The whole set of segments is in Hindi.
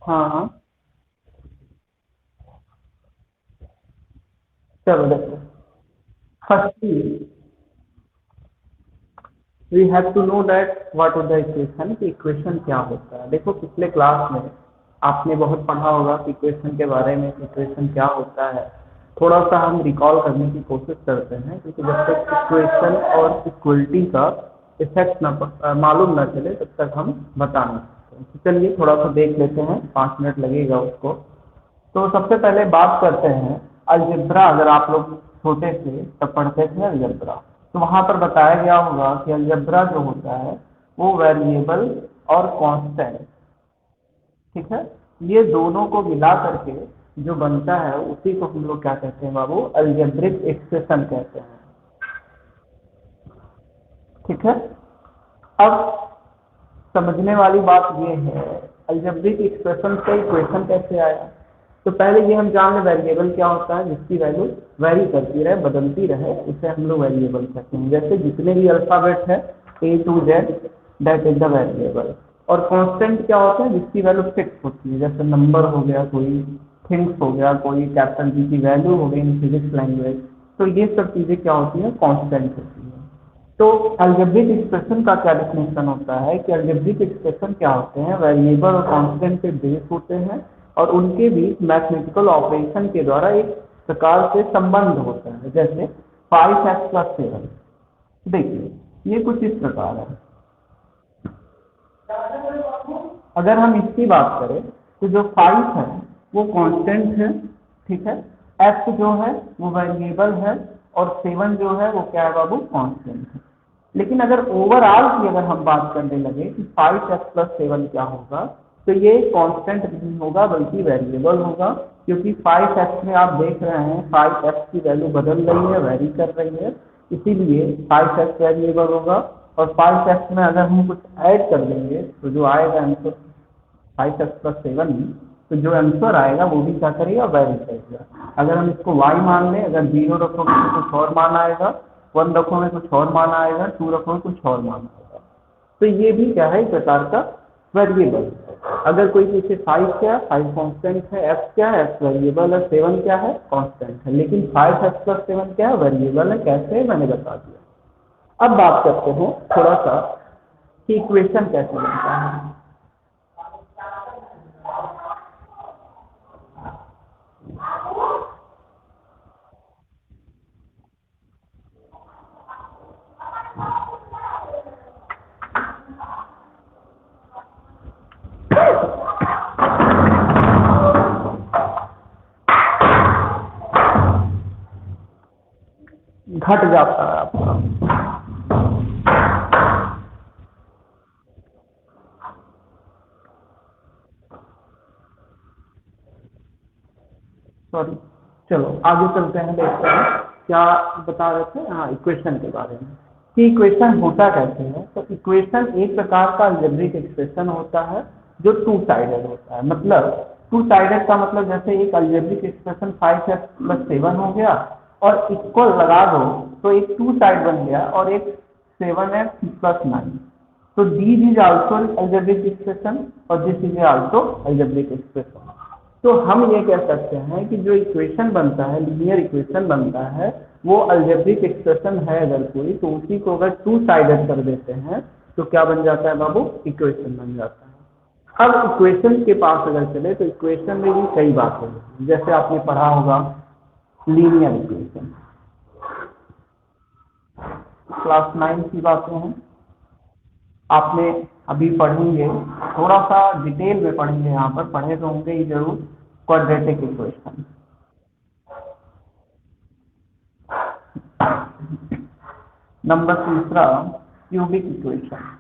हाँ हाँ, चलो देखो। Firstly we have to know that what is the equation, कि इक्वेशन क्या होता है। देखो पिछले क्लास में आपने बहुत पढ़ा होगा कि इक्वेशन के बारे में, इक्वेशन क्या होता है। थोड़ा सा हम रिकॉल करने की कोशिश करते हैं, क्योंकि जब तक इक्वेशन और इक्वलिटी का इफेक्ट न मालूम न चले तब तक हम बता नहीं सकते। तो चलिए थोड़ा सा देख लेते हैं, 5 मिनट लगेगा उसको। तो सबसे पहले बात करते हैं अलजेब्रा। अगर आप लोग छोटे थे तब पढ़ते थे अलजेब्रा, तो वहां पर बताया गया होगा कि अलजेब्रा जो होता है वो वेरिएबल और कांस्टेंट, ठीक है, ये दोनों को मिला करके जो बनता है उसी को हम लोग क्या कहते हैं बाबू, अलजेब्रिक एक्सप्रेशन कहते हैं। ठीक है। अब समझने वाली बात ये है, अलजेब्रिक एक्सप्रेशन से इक्वेशन कैसे आया। तो पहले ये हम जान लें वेरिएबल क्या होता है, जिसकी वैल्यू वेरी करती रहे, बदलती रहे, उसे हम लोग वेरिएबल कहते हैं। जैसे जितने भी अल्फाबेट है A to Z, that is the variable. और कांस्टेंट क्या होता है, जिसकी वैल्यू फिक्स होती है, जैसे नंबर हो गया, कोई थिंग्स हो गया, कोई कैपिटल जी की वैल्यू हो गई इन फिजिक्स लैंग्वेज। तो ये सब चीजें क्या होती हैं, कांस्टेंट होती हैं। तो अलजेब्रिक एक्सप्रेशन का क्या डिफिनेशन होता है कि अलजेब्रिक एक्सप्रेशन क्या होते हैं, वेरिएबल और कांस्टेंट के बेस होते हैं और उनके बीच मैथमेटिकल ऑपरेशन के द्वारा एक प्रकार से संबंध होता है। जैसे 5x+7, देखिए ये कुछ इस प्रकार है। अगर हम इसकी बात करें तो जो 5 है वो कांस्टेंट है, ठीक है। x जो है वो वेरिएबल है और 7 जो है वो क्या है बाबू, कांस्टेंट है। लेकिन अगर ओवरऑल की अगर हम बात करने लगे कि 5x+7 क्या होगा, तो ये कांस्टेंट नहीं होगा बल्कि वेरिएबल होगा। क्योंकि 5x में आप देख रहे हैं 5x की वैल्यू बदल रही है, वेरी कर रही है, इसीलिए 5x वेरिएबल होगा। और 5x में अगर हम कुछ ऐड कर देंगे तो जो आएगा आंसर 5x+7, तो जो आंसर आएगा वो भी क्या करेगा, वेरी करेगा। अगर हम इसको y मान लें, अगर 0 रखोगे तो कुछ और मान आएगा, 1 रखोगे कुछ और मान आएगा, 2 रखोगे कुछ और मान आएगा। तो ये भी क्या है, एक प्रकार का वेरिएबल। अगर कोई पूछे 5 क्या है, 5 कांस्टेंट है, x क्या है, x वेरिएबल है, 7 क्या है, कांस्टेंट है। लेकिन 5x+7 क्या है, वेरिएबल है। कैसे, मैंने बता दिया। अब बात करते हैं थोड़ा सा कि इक्वेशन कैसे बनता है। घट जाता है आपका, सॉरी। चलो आगे चलते हैं, देखते हैं क्या बता रहे थे। हाँ, इक्वेशन के बारे में कि इक्वेशन होता कैसे है। तो इक्वेशन एक प्रकार का अलजेब्रिक एक्सप्रेशन होता है जो टू साइडेड होता है। मतलब टू साइडेड का मतलब जैसे एक अलजेब्रिक एक्सप्रेशन 5x+7 हो गया और इक्वल लगा दो तो एक टू साइड बन गया, और एक 7x+9। तो this is also algebraic expression और this is also algebraic expression. तो हम ये कह सकते हैं कि जो इक्वेशन बनता है, लीनियर इक्वेशन बनता है, वो अलजेब्रिक एक्सप्रेशन है अगर कोई, तो उसी को अगर टू साइडेड कर देते हैं तो क्या बन जाता है बाबू, इक्वेशन बन जाता है। अब इक्वेशन के पास अगर चले तो इक्वेशन में भी कई बातें हैं। जैसे आपने पढ़ा होगा लीनियर इक्वेशन, क्लास 9 की बातें हैं, आपने अभी पढ़ेंगे, थोड़ा सा डिटेल में पढ़ेंगे, यहाँ पर पढ़े तो होंगे ही जरूर, क्वाड्रेटिक इक्वेशन। नंबर तीसरा क्यूबिक इक्वेशन।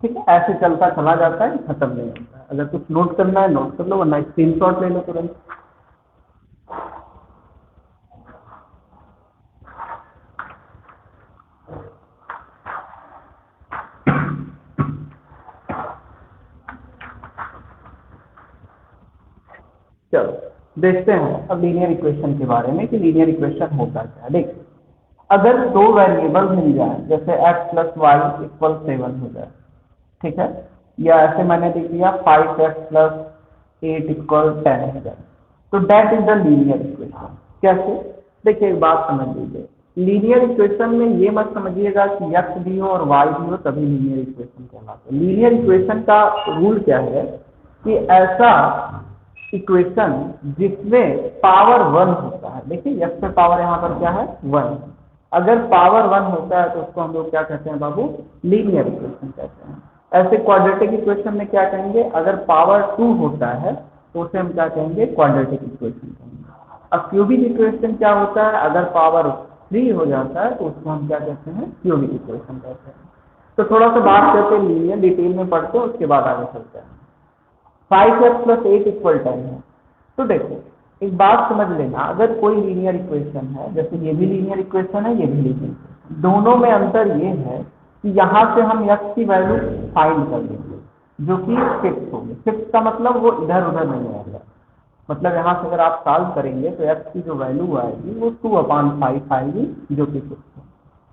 ठीक है, ऐसे चलता चला जाता है, खत्म नहीं होता है। अगर कुछ नोट करना है नोट कर लो, वरना स्क्रीनशॉट ले लो तुरंत। चलो देखते हैं अब लीनियर इक्वेशन के बारे में कि लीनियर इक्वेशन होता क्या है। देखिए, अगर दो वेरिएबल मिल जाए, जैसे x+y = 7 हो जाए, ठीक है, या ऐसे मैंने लिख दिया 5x+8 = 10 है, तो that is the linear equation. कैसे? देखिए एक बात समझ लीजिए, लीनियर इक्वेशन में ये मत समझिएगा कि x भी हो और y भी हो तभी लीनियर इक्वेशन कहलाता है। लीनियर इक्वेशन का रूल क्या है कि ऐसा इक्वेशन जिसमें पावर 1 होता है, देखिए x पे पावर यहाँ पर क्या है 1, अगर पावर 1 होता है तो उसको हम लोग क्या कहते हैं बाबू, लीनियर इक्वेशन कहते हैं। ऐसे क्वाड्रेटिक इक्वेशन में क्या कहेंगे, अगर पावर 2 होता है तो उसे हम क्या कहेंगे, क्वाड्रेटिक इक्वेशन कहेंगे। अब क्यूबिक इक्वेशन क्या होता है, अगर पावर 3 हो जाता है तो उसको हम क्या कहते हैं, क्यूबिक इक्वेशन कहते हैं। तो थोड़ा सा बात करते हैं लीनियर, डिटेल में पढ़ते हैं उसके बाद आगे चलते हैं। 5x+8 = 10 है। तो देखो एक बात समझ लेना, अगर कोई लीनियर इक्वेशन है, जैसे ये भी लीनियर इक्वेशन है, ये भी लीनियर इक्वेशन, दोनों में अंतर ये है कि यहाँ से हम x की वैल्यू फाइंड कर लेंगे जो कि फिक्स होगी। फिक्स का मतलब वो इधर उधर नहीं आएगा, मतलब यहाँ से अगर आप सॉल्व करेंगे तो x की जो वैल्यू आएगी वो 2/5 आएगी जो कि फिक्स है।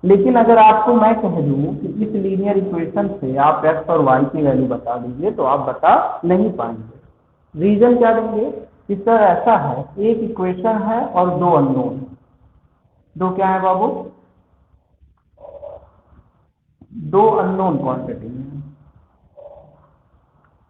लेकिन अगर आपको मैं कह दूं कि इस लीनियर इक्वेशन से आप x और y की वैल्यू बता दीजिए तो आप बता नहीं पाएंगे। रीजन क्या देंगे कि सर ऐसा है, एक इक्वेशन है और दो अननोन है। दो क्या है बाबू, दो अननोन क्वांटिटी है।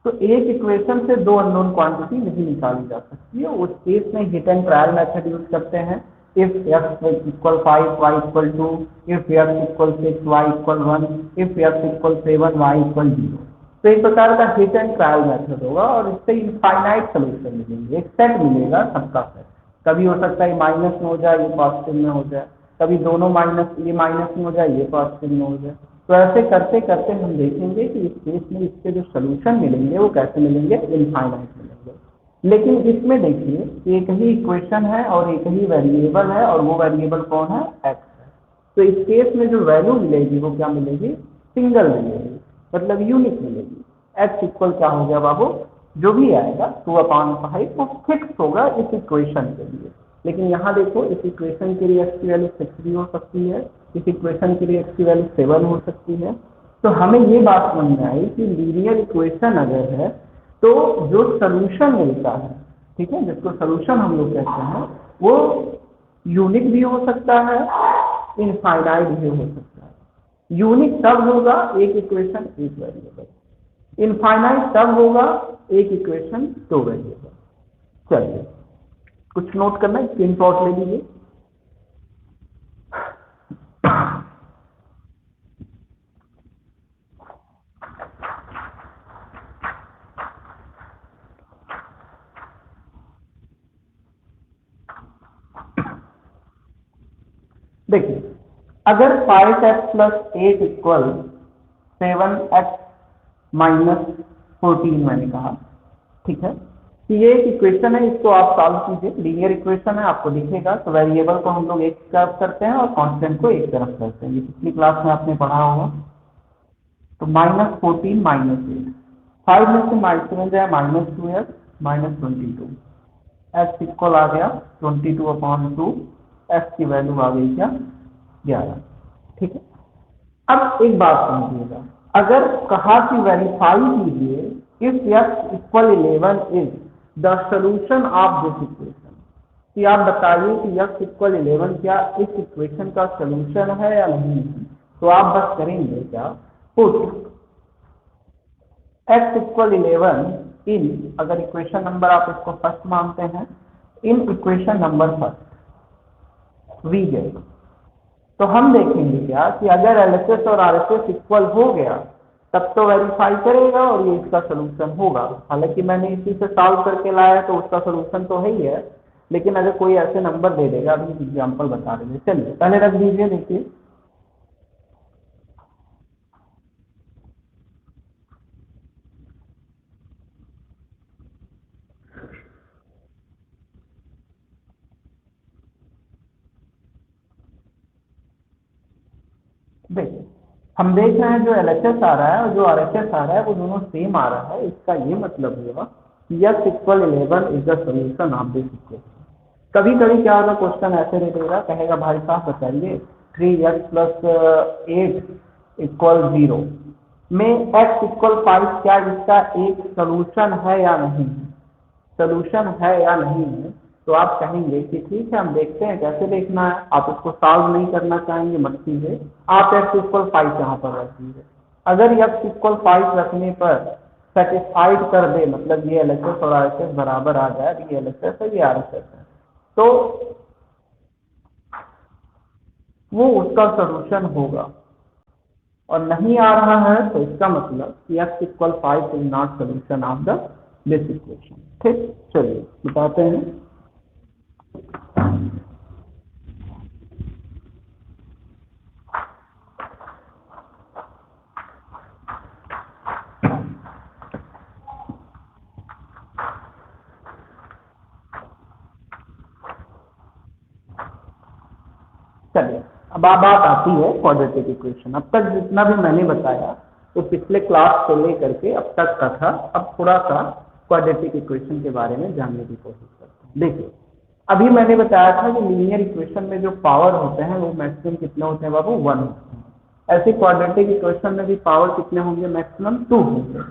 तो एक इक्वेशन से दो अननोन क्वांटिटी नहीं निकाली जा सकती है, उस केस में hit and trial method use करते हैं। If x=5 y=2, if x=6 y=1, if x=7 y=0। तो एक प्रकार का हिट एंड ट्रायल मेथड होगा और इससे इनफाइनाइट सोल्यूशन मिलेंगे, एक सेट मिलेगा सबका सेट। कभी हो सकता है माइनस में हो जाए, ये पॉजिटिव में हो जाए, कभी दोनों माइनस, ये माइनस में हो जाए, ये पॉजिटिव में हो जाए। तो ऐसे करते करते हम देखेंगे कि इस केस में इसके जो सोल्यूशन मिलेंगे वो कैसे मिलेंगे, इनफाइनाइट मिलेंगे। लेकिन इसमें देखिए एक ही इक्वेशन है और एक ही वेरिएबल है और वो वेरिएबल कौन है, x है। तो इस केस में जो वैल्यू मिलेगी वो क्या मिलेगी, सिंगल मिलेगी, मतलब यूनिक मिलेगी। x इक्वल क्या हो गया बाबू, जो भी आएगा 2/5 वो फिक्स होगा इस इक्वेशन के लिए। लेकिन यहाँ देखो इस इक्वेशन के लिए x की वैल्यू 6 भी हो सकती है, इस इक्वेशन के लिए x की वैल्यू 7 हो सकती है। तो हमें ये बात समझ में आई कि लीनियर इक्वेशन अगर है तो जो सोल्यूशन मिलता है, ठीक है, जिसको सोल्यूशन हम लोग कहते हैं, वो यूनिक भी हो सकता है, इनफाइनाइट भी हो सकता है। यूनिक तब होगा एक इक्वेशन एक वेरिएबल, इनफाइनाइट तब होगा एक इक्वेशन दो वेरिएबल। चलिए कुछ नोट करना है, स्क्रीनशॉट ले लीजिए। देखिए अगर 5x+8 = 7x-14 मैंने कहा, ठीक है, तो ये एक इक्वेशन है, इसको आप सॉल्व कीजिए। लीनियर इक्वेशन है, आपको दिखेगा। तो वेरिएबल को हम लोग एक तरफ करते हैं और कांस्टेंट को एक तरफ करते हैं, ये पिछली क्लास में आपने पढ़ा होगा। तो -14 -8, 5 में से -7 जाए -2x -22, x इक्वल आ गया 22/2, x की वैल्यू आ गई क्या, 11। ठीक है, अब एक बात समझिएगा, अगर कहा कि वेरीफाई कीजिए if x=11 is the solution of this equation, कि आप बताइए कि x=11 क्या इस इक्वेशन का सोल्यूशन है या नहीं, तो आप बस करेंगे क्या, पुट x=11 इन, अगर इक्वेशन नंबर आप इसको फर्स्ट मानते हैं, in equation number first we get. तो हम देखेंगे क्या कि अगर LHS और RHS इक्वल हो गया तब तो वेरीफाई करेगा और ये इसका सोल्यूशन होगा। हालांकि मैंने इसी से सॉल्व करके लाया तो उसका सोल्यूशन तो है ही है, लेकिन अगर कोई ऐसे नंबर दे देगा, अभी एग्जाम्पल बता देंगे। चलिए पहले रख दीजिए, देखिए देखिए हम देख रहे हैं जो LHS आ रहा है और जो RHS आ रहा है वो दोनों सेम आ रहा है। इसका ये मतलब हुआ कि x=11 is the solution of this equation. कभी कभी क्या होगा, क्वेश्चन ऐसे दे देगा, कहेगा भाई साहब बताइए 3x+8 = 0, में x इक्वल 5 क्या इसका एक सोल्यूशन है या नहीं है, सोल्यूशन है या नहीं है, तो आप कहेंगे कि ठीक है हम देखते हैं कैसे देखना है। आप इसको सॉल्व नहीं करना चाहेंगे मत कीजिए, आप x इक्वल 5 यहाँ पर रख दीजिए। अगर x इक्वल 5 रखने पर सेटिस्फाइड कर दे, मतलब ये LHS और RHS बराबर आ जाए, ये LHS है ये RHS है, तो वो उसका सोल्यूशन होगा। और नहीं आ रहा है तो इसका मतलब कि x equal 5 is not solution of the this equation. ठीक, चलिए बताते हैं। चलिए अब बात आती है क्वाड्रेटिक इक्वेशन। अब तक जितना भी मैंने बताया तो पिछले क्लास से लेकर के अब तक का था। अब थोड़ा सा क्वाड्रेटिक इक्वेशन के बारे में जानने की कोशिश करते हैं। देखिए अभी मैंने बताया था कि लीनियर इक्वेशन में जो पावर होते हैं वो मैक्सिमम कितने होते हैं बाबू, 1 होते हैं। ऐसे क्वाड्रेटिक इक्वेशन में भी पावर कितने होंगे, मैक्सिमम 2 होंगे।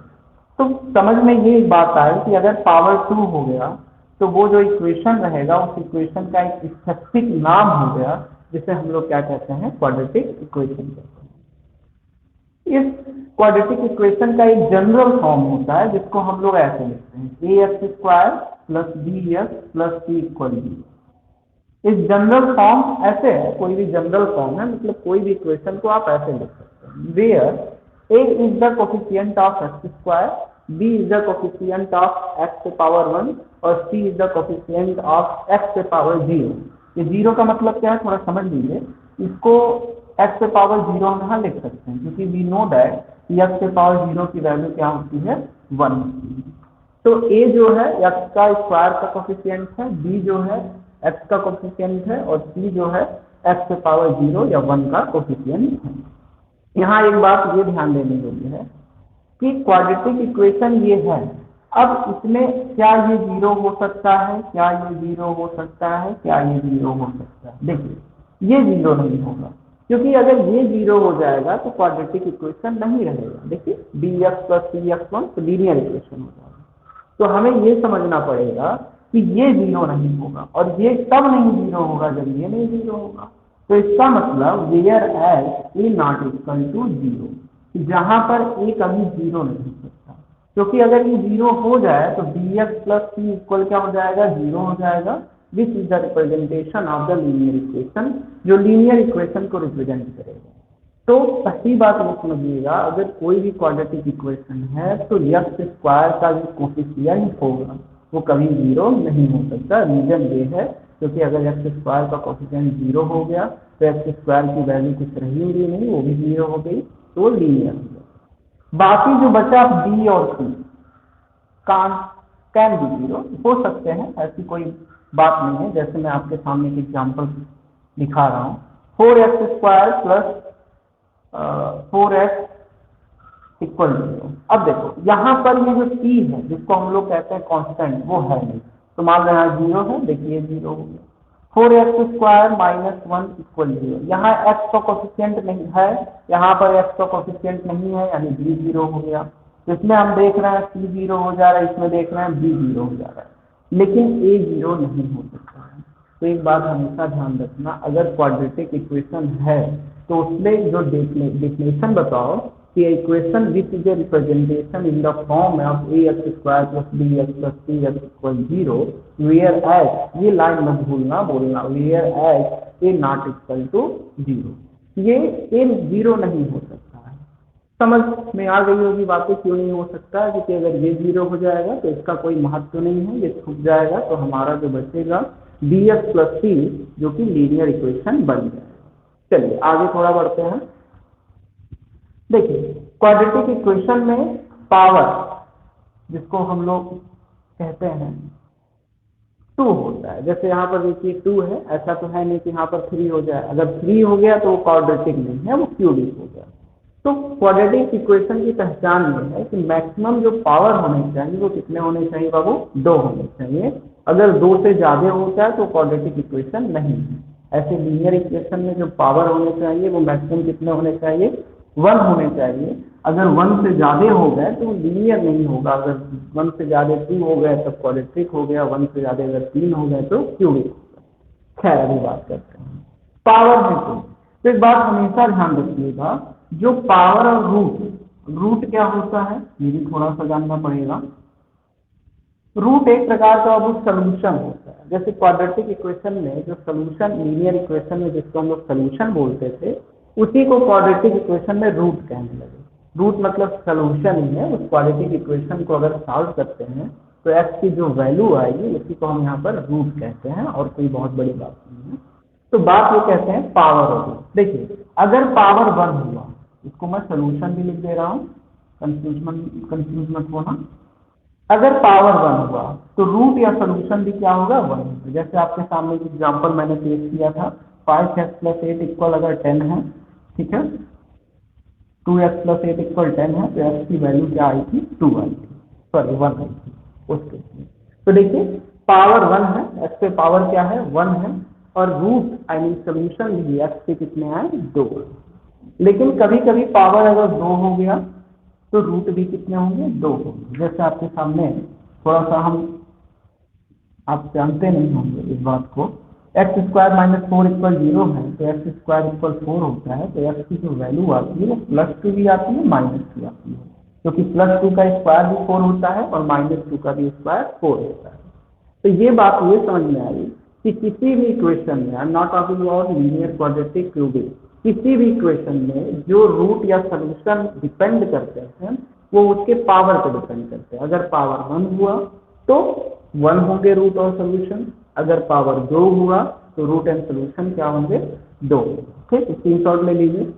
तो समझ में ये एक बात आई कि अगर पावर 2 हो गया तो वो जो इक्वेशन रहेगा उस इक्वेशन का एक स्पेसिफिक नाम हो गया, जिसे हम लोग क्या कहते हैं, क्वाड्रेटिक इक्वेशन कहते हैं। इस क्वाड्रेटिक इक्वेशन का एक जनरल फॉर्म होता है जिसको हम लोग ऐसे लिखते हैं, A x square plus B x plus C equal B. इस जनरल फॉर्म ऐसे है, कोई भी जनरल फॉर्म है, मतलब कोई भी इक्वेशन को आप ऐसे लिख सकते हैं, where A is the coefficient of X square, B is the coefficient of X power 1 और C is the coefficient of X power 0। ये जीरो का मतलब क्या है, थोड़ा समझ लीजिए। इसको एक्स पावर 0 हम यहाँ लिख सकते हैं क्योंकि we know that X power 0 की वैल्यू क्या होती है, 1 होती है। तो a जो है x का स्क्वायर का कोफिशिएंट है, b जो है x का कोफिशिएंट है और c जो है x पावर 0 या 1 का कोफिशिएंट है। यहाँ एक बात ये ध्यान देने योग्य है कि क्वाड्रेटिक इक्वेशन ये है। अब इसमें क्या ये 0 हो सकता है, क्या ये 0 हो सकता है, क्या ये 0 हो सकता है? देखिए ये 0 नहीं होगा, क्योंकि अगर ये 0 हो जाएगा तो क्वाड्रेटिक इक्वेशन नहीं रहेगा। देखिए bx प्लस सी एक्स 1 तो लीनियर इक्वेशन हो जाएगा। तो हमें ये समझना पड़ेगा कि ये 0 नहीं होगा, और ये तब नहीं 0 होगा जब ये नहीं 0 होगा। तो इसका मतलब whereas A not equal to 0, जहां पर ए कभी 0 नहीं हो सकता, क्योंकि अगर ये 0 हो जाए तो B x plus C equal क्या हो जाएगा, 0 हो जाएगा। This is the representation of the linear equation, जो लीनियर इक्वेशन को रिप्रेजेंट करेगा। तो पहली बात ये समझिएगा, अगर कोई भी क्वाड्रेटिक इक्वेशन है तो एक्स स्क्वायर का जो कोफिशिएंट होगा वो कभी 0 नहीं हो सकता। रीजन ये है क्योंकि अगर एक्स स्क्वायर का कोफिशिएंट 0 हो गया तो एक्स स्क्वायर की वैल्यू कुछ रही होगी नहीं, वो भी 0 हो गई, तो लीनियर हो गया। बाकी जो बचा बी और सी कैन बी 0 हो सकते हैं, ऐसी कोई बात नहीं है। जैसे मैं आपके सामने एक एग्जाम्पल दिखा रहा हूँ, 4x² प्लस 4x इक्वल 0। अब देखो यहाँ पर ये जो c है जिसको हम लोग कहते हैं कांस्टेंट, वो है नहीं, तो मान लो यहाँ 0 है। देखिए 0 हो गया। 4x² माइनस 1 इक्वल 0, यहाँ x का कोफिशिएंट नहीं है, यहाँ पर x का कोफिशिएंट नहीं है, यानी b 0 हो गया। तो इसमें हम देख रहे हैं c 0 हो जा रहा है, इसमें देख रहे हैं b 0 हो जा रहा है, लेकिन a 0 नहीं हो सकता है। तो एक बात हमेशा ध्यान रखना, अगर क्वाड्रेटिक इक्वेशन है तो उसमें जो डेफिनेशन बताओ कि equation which is a representation in the form of A x square plus B x plus C X equal 0, whereas, ये लाइन मत भूलना बोलना, whereas A not equal to 0, ये ए 0 नहीं हो सकता है। समझ में आ गई होगी बातें, क्यों नहीं हो सकता है, क्योंकि अगर ये 0 हो जाएगा तो इसका कोई महत्व नहीं है, ये छूट जाएगा, तो हमारा जो बचेगा बी एक्स प्लस सी, जो कि लीनियर इक्वेशन बन जाएगा। चलिए आगे थोड़ा बढ़ते हैं। देखिए क्वाड्रेटिक इक्वेशन में पावर, जिसको हम लोग कहते हैं 2 होता है। जैसे यहाँ पर देखिए 2 है, ऐसा तो है नहीं कि यहाँ पर 3 हो जाए। अगर 3 हो गया तो वो क्वाड्रेटिक नहीं है, वो क्यूबिक हो गया। तो क्वाड्रेटिक इक्वेशन की पहचान ये है कि मैक्सिमम जो पावर होने चाहिए वो कितने होने चाहिए बाबू, 2 होने चाहिए। अगर 2 से ज़्यादा होता है तो क्वाड्रेटिक इक्वेशन नहीं है। ऐसे लीनियर इक्वेशन में जो पावर होने चाहिए वो मैक्सिमम कितने होने चाहिए, 1 होने चाहिए। अगर 1 से ज़्यादा हो गए तो लीनियर नहीं होगा। अगर 1 से ज़्यादा 2 हो गए तब क्वाड्रेटिक हो गया, 1 से ज़्यादा अगर 3 हो गए तो क्यूबिक होगा। खैर अभी बात करते हैं पावर है तो एक बात हमेशा ध्यान रखिएगा, जो पावर और रूट, रूट क्या होता है ये भी थोड़ा सा जानना पड़ेगा। रूट एक प्रकार का वो सोल्यूशन होता है। जैसे क्वाड्रेटिक इक्वेशन में जो सोल्यूशन, लीनियर इक्वेशन में जिसको हम लोग सोल्यूशन बोलते थे, उसी को क्वाड्रेटिक इक्वेशन में रूट कहने लगे। रूट मतलब सोल्यूशन ही है। उस क्वाड्रेटिक इक्वेशन को अगर सॉल्व करते हैं तो एक्स की जो वैल्यू आएगी उसी को हम यहाँ पर रूट कहते हैं, और कोई बहुत बड़ी बात नहीं है। तो बात ये कहते हैं पावर और रूट। देखिए अगर पावर 1 हुआ, इसको मैं सोल्यूशन भी लिख दे रहा हूँ, कंफ्यूज मत होना। अगर पावर 1 हुआ तो रूट या सोल्यूशन भी क्या होगा, 1। जैसे आपके सामने एग्जांपल मैंने पेश किया था, 5x + 8 इक्वल अगर 10 है, ठीक है, 2x + 8 इक्वल 10 है, तो x की वैल्यू क्या आई थी, 2 आई थी, सॉरी 1 आई थी उस केस में। तो देखिए पावर 1 है, x पे पावर क्या है, 1 है, और रूट आई मीन सोल्यूशन भी x पे कितने आए, 2। लेकिन कभी कभी पावर अगर 2 हो गया तो रूट भी कितने होंगे, 2 होंगे। जैसे आपके सामने थोड़ा सा हम, आप जानते नहीं होंगे इस बात को, x² - 4 इक्वल 0 है, तो x² इक्वल 4 होता है, तो x की जो वैल्यू आती है वो +2 भी आती है, -2 आती है, क्योंकि +2 का स्क्वायर भी 4 होता है और -2 का भी स्क्वायर 4 होता है। तो ये बात ये समझ में आई कि किसी भी इक्वेशन में, I am not talking about linear, quadratic, cubic, किसी भी इक्वेशन में जो रूट या सोल्यूशन डिपेंड करते हैं वो उसके पावर पर डिपेंड करते हैं। अगर पावर 1 हुआ तो 1 होंगे रूट और सोल्यूशन, अगर पावर 2 हुआ तो रूट एंड सोल्यूशन क्या होंगे, 2। ठीक, स्क्रीनशॉट ले लीजिए।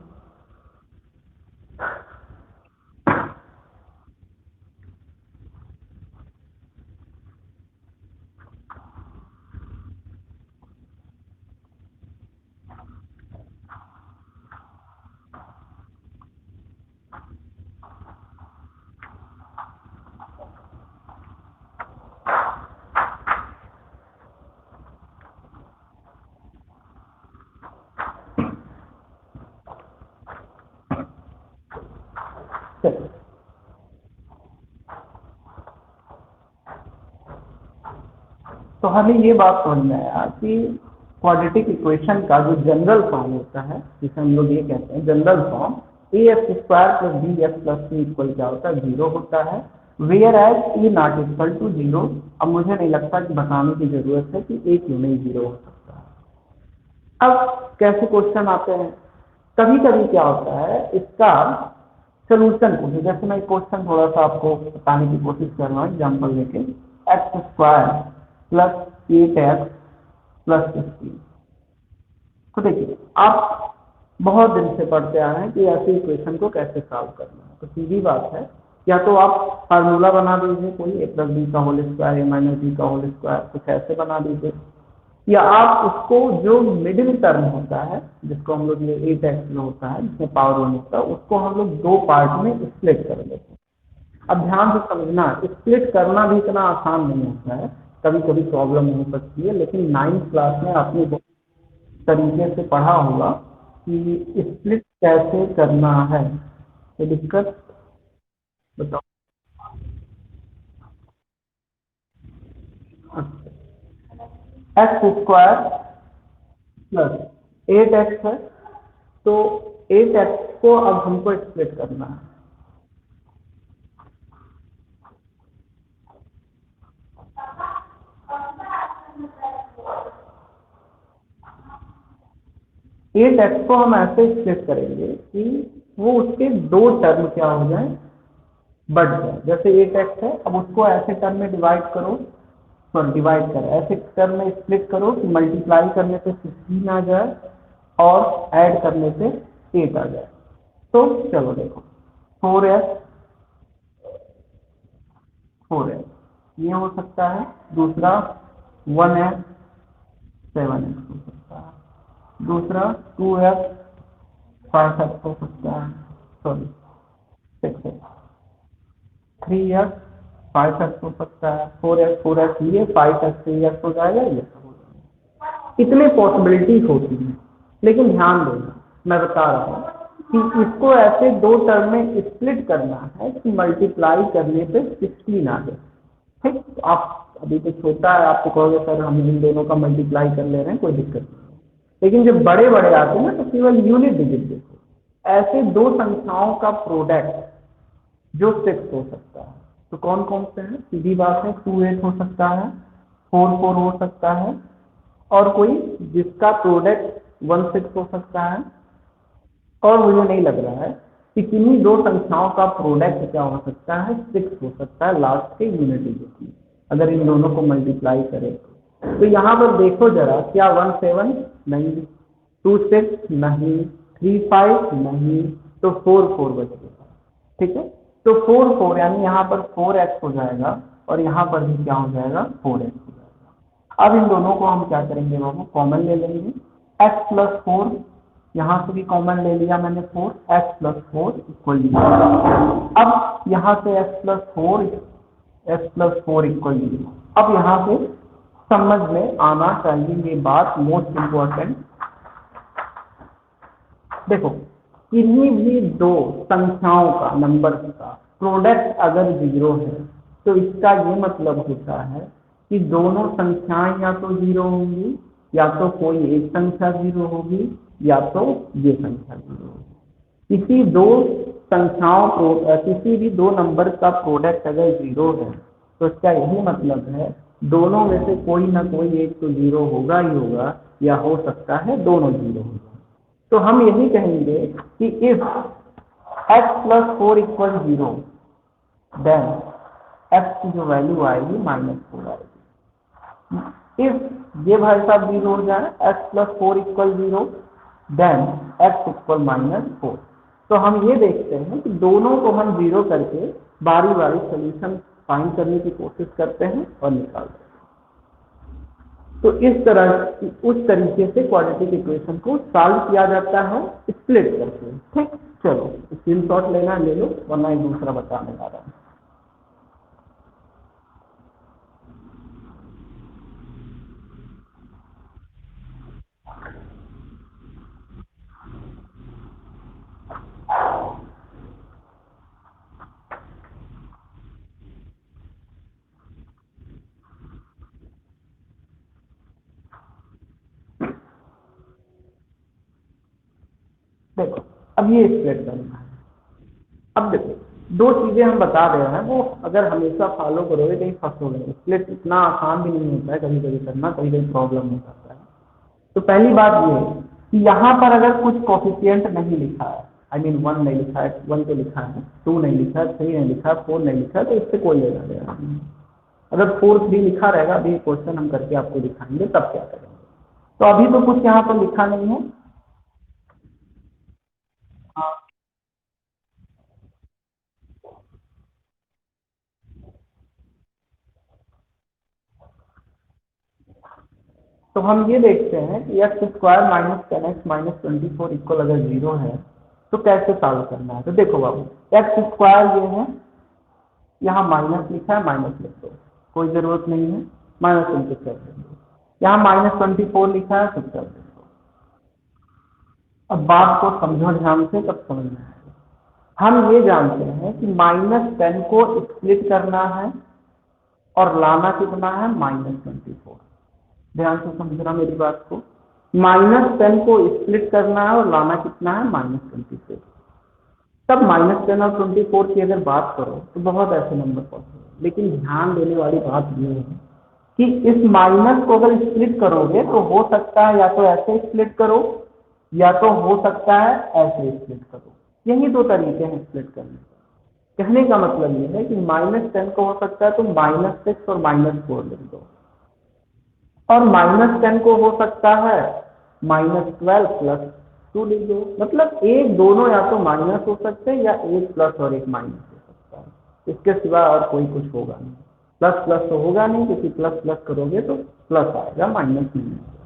तो हमें ये बात समझ में आया कि क्वाड्रेटिक इक्वेशन का जो जनरल फॉर्म होता है, जिसे हम लोग ये कहते हैं general form, ax² + bx + c equal क्या होता है, 0 होता है, whereas e not equal to 0। अब मुझे नहीं लगता कि बताने की जरूरत है कि a क्यों नहीं 0 हो सकता है। अब कैसे क्वेश्चन आते हैं, कभी कभी क्या होता है इसका सोल्यूशन को, जैसे मैं क्वेश्चन थोड़ा सा आपको बताने की कोशिश कर रहा हूँ एग्जाम्पल लेके, x² + 8x + 16। तो देखिए आप बहुत दिन से पढ़ते आ रहे हैं कि ऐसे इक्वेशन को कैसे सॉल्व करना है। तो सीधी बात है, या तो आप फार्मूला बना दीजिए कोई, a + b का होल स्क्वायर, a - b का होल स्क्वायर, कुछ ऐसे बना दीजिए, या आप उसको जो मिडिल टर्म होता है जिसको हम लोग ये 8x में होता है जिसमें पावर 1 होता है, उसको हम लोग 2 पार्ट में स्प्लिट कर लेते हैं। अब ध्यान से समझना, स्प्लिट करना भी इतना आसान नहीं होता है, कभी कभी प्रॉब्लम हो सकती है, लेकिन 9th क्लास में आपने तरीके से पढ़ा होगा कि स्प्लिट कैसे करना है। तो दिक्कत बताओ। x² + 8x है, तो 8x को अब हमको स्प्लिट करना है। एट एक्स को हम ऐसे स्प्लिट करेंगे कि वो उसके 2 टर्म क्या हो जाए, बढ़ जाए। जैसे 8x है, अब उसको ऐसे टर्म में डिवाइड करो, सॉरी डिवाइड करो, ऐसे टर्म में स्प्लिट करो कि मल्टीप्लाई करने पे 16 आ जाए और ऐड करने पे 8 आ जाए। तो चलो देखो, 4x ये हो सकता है, दूसरा 1x 7x हो सकता है, दूसरा 2x 5x हो सकता है, सॉरी 6x, 3x 5x हो सकता है, 4x ये 5x 3x हो जाएगा, ये सब हो जाएगा। इतने पॉसिबिलिटीज होती हैं, लेकिन ध्यान देना मैं बता रहा हूँ कि इसको ऐसे दो टर्म में स्प्लिट करना है कि मल्टीप्लाई करने पे 16 आ जाए। ठीक, आप अभी तो छोटा है, आप तो कहोगे सर हम इन दोनों का मल्टीप्लाई कर ले रहे हैं, कोई दिक्कत नहीं है। लेकिन जब बड़े बड़े आते हैं ना तो केवल यूनिट डिजिट देखो, ऐसे दो संख्याओं का प्रोडक्ट जो 6 हो सकता है, तो कौन कौन से हैं? सीधी बात है, 2 8 हो सकता है, 4 4 हो सकता है, और कोई जिसका प्रोडक्ट 1 6 हो सकता है। और मुझे नहीं लग रहा है कि किन्हीं दो संख्याओं का प्रोडक्ट क्या हो सकता है, 6 हो सकता है लास्ट के यूनिट डिजिट में, अगर इन दोनों को मल्टीप्लाई करें तो यहाँ पर देखो जरा, क्या 1 7 नहीं, 2 6 नहीं, 3 5 नहीं, तो 4 4 बच गया। ठीक है, तो 4 4 यानी यहाँ पर 4x हो जाएगा और यहाँ पर भी क्या हो जाएगा, 4x हो जाएगा। अब इन दोनों को हम क्या करेंगे बाबू, कॉमन ले लेंगे। x प्लस 4, यहाँ से भी कॉमन ले लिया मैंने 4, x प्लस 4 इक्वल, अब यहाँ से x प्लस 4 इक्वल 0। अब यहाँ से समझ में आना चाहिए ये बात मोस्ट इंपॉर्टेंट। देखो, किन्हीं भी दो संख्याओं का, नंबर का प्रोडक्ट अगर 0 है तो इसका ये मतलब होता है कि दोनों संख्याएं या तो 0 होंगी, या तो कोई एक संख्या 0 होगी, या तो ये संख्या 0 होगी। किसी दो संख्याओं को, किसी भी दो नंबर का प्रोडक्ट अगर 0 है तो इसका यही मतलब है दोनों में से कोई ना कोई एक तो 0 होगा ही होगा, या हो सकता है दोनों 0 हो जाए। तो हम यही कहेंगे कि if x plus 4 equal 0, then x की जो वैल्यू आएगी -4 आएगी। इफ ये भाई साहब 0 हो जाए, x plus 4 equal 0, then x equal -4। तो हम ये देखते हैं कि दोनों को हम 0 करके बारी बारी सोल्यूशन फाइंड करने की कोशिश करते हैं और निकालते हैं। तो इस तरह, उस तरीके से क्वाड्रेटिक इक्वेशन को सॉल्व किया जाता है स्प्लिट करके। ठीक, चलो स्क्रीनशॉट लेना ले लो, वरना एक दूसरा बताने जा रहा हूँ। देखो, अब ये स्प्लिट करना है। अब देखो, दो चीजें हम बता रहे हैं, वो अगर हमेशा फॉलो करोगे कहीं फंसोगे। स्प्लिट इतना आसान भी नहीं होता है, कभी कभी करना, कभी कभी प्रॉब्लम हो जाता है। तो पहली बात ये है कि यहाँ पर अगर कुछ कोफिशिएंट नहीं लिखा है, आई मीन 1 नहीं लिखा है, 1 तो लिखा है, 2 नहीं लिखा है, 3 नहीं लिखा है, 4 नहीं लिखा है, तो इससे कोई लेना देना नहीं। अगर 4 3 लिखा रहेगा, अभी क्वेश्चन हम करके आपको दिखाएंगे तब क्या करेंगे। तो अभी तो कुछ यहाँ पर लिखा नहीं है। हाँ, तो हम ये देखते हैं कि x square minus 10x minus 24 equal अगर 0 है तो कैसे सॉल्व करना है। तो देखो बाबू, एक्स स्क्वायर ये है, यहाँ माइनस लिखा है, माइनस लिख दो, कोई जरूरत नहीं है, माइनस 24 कर दो। यहाँ -24 लिखा है, 70 कर दो। अब बात को समझो ध्यान से, तब समझ में आएगा। हम ये जानते हैं कि -10 को स्प्लिट करना है और लाना कितना है, -24। ध्यान से समझना मेरी बात को, -10 को स्प्लिट करना है और लाना कितना है, -24। तब -10 और 24 की अगर बात करो तो बहुत ऐसे नंबर पॉसिबल, लेकिन ध्यान देने वाली बात ये है कि इस माइनस को अगर स्प्लिट करोगे तो हो सकता है या तो ऐसे स्प्लिट करो, या तो हो सकता है ऐसे स्प्लिट करो। यही दो तरीके हैं स्प्लिट करने के। कहने का मतलब ये है कि -10 को हो सकता है तो -6 और -4 लिख दो, और -10 को हो सकता है -12 प्लस 2 लिख दो। मतलब एक दोनों या तो माइनस हो सकते हैं, या एक प्लस और एक माइनस हो सकता है, इसके सिवा और कोई कुछ होगा नहीं। प्लस प्लस तो होगा नहीं, क्योंकि प्लस प्लस करोगे तो प्लस आएगा, माइनस नहीं आएगा।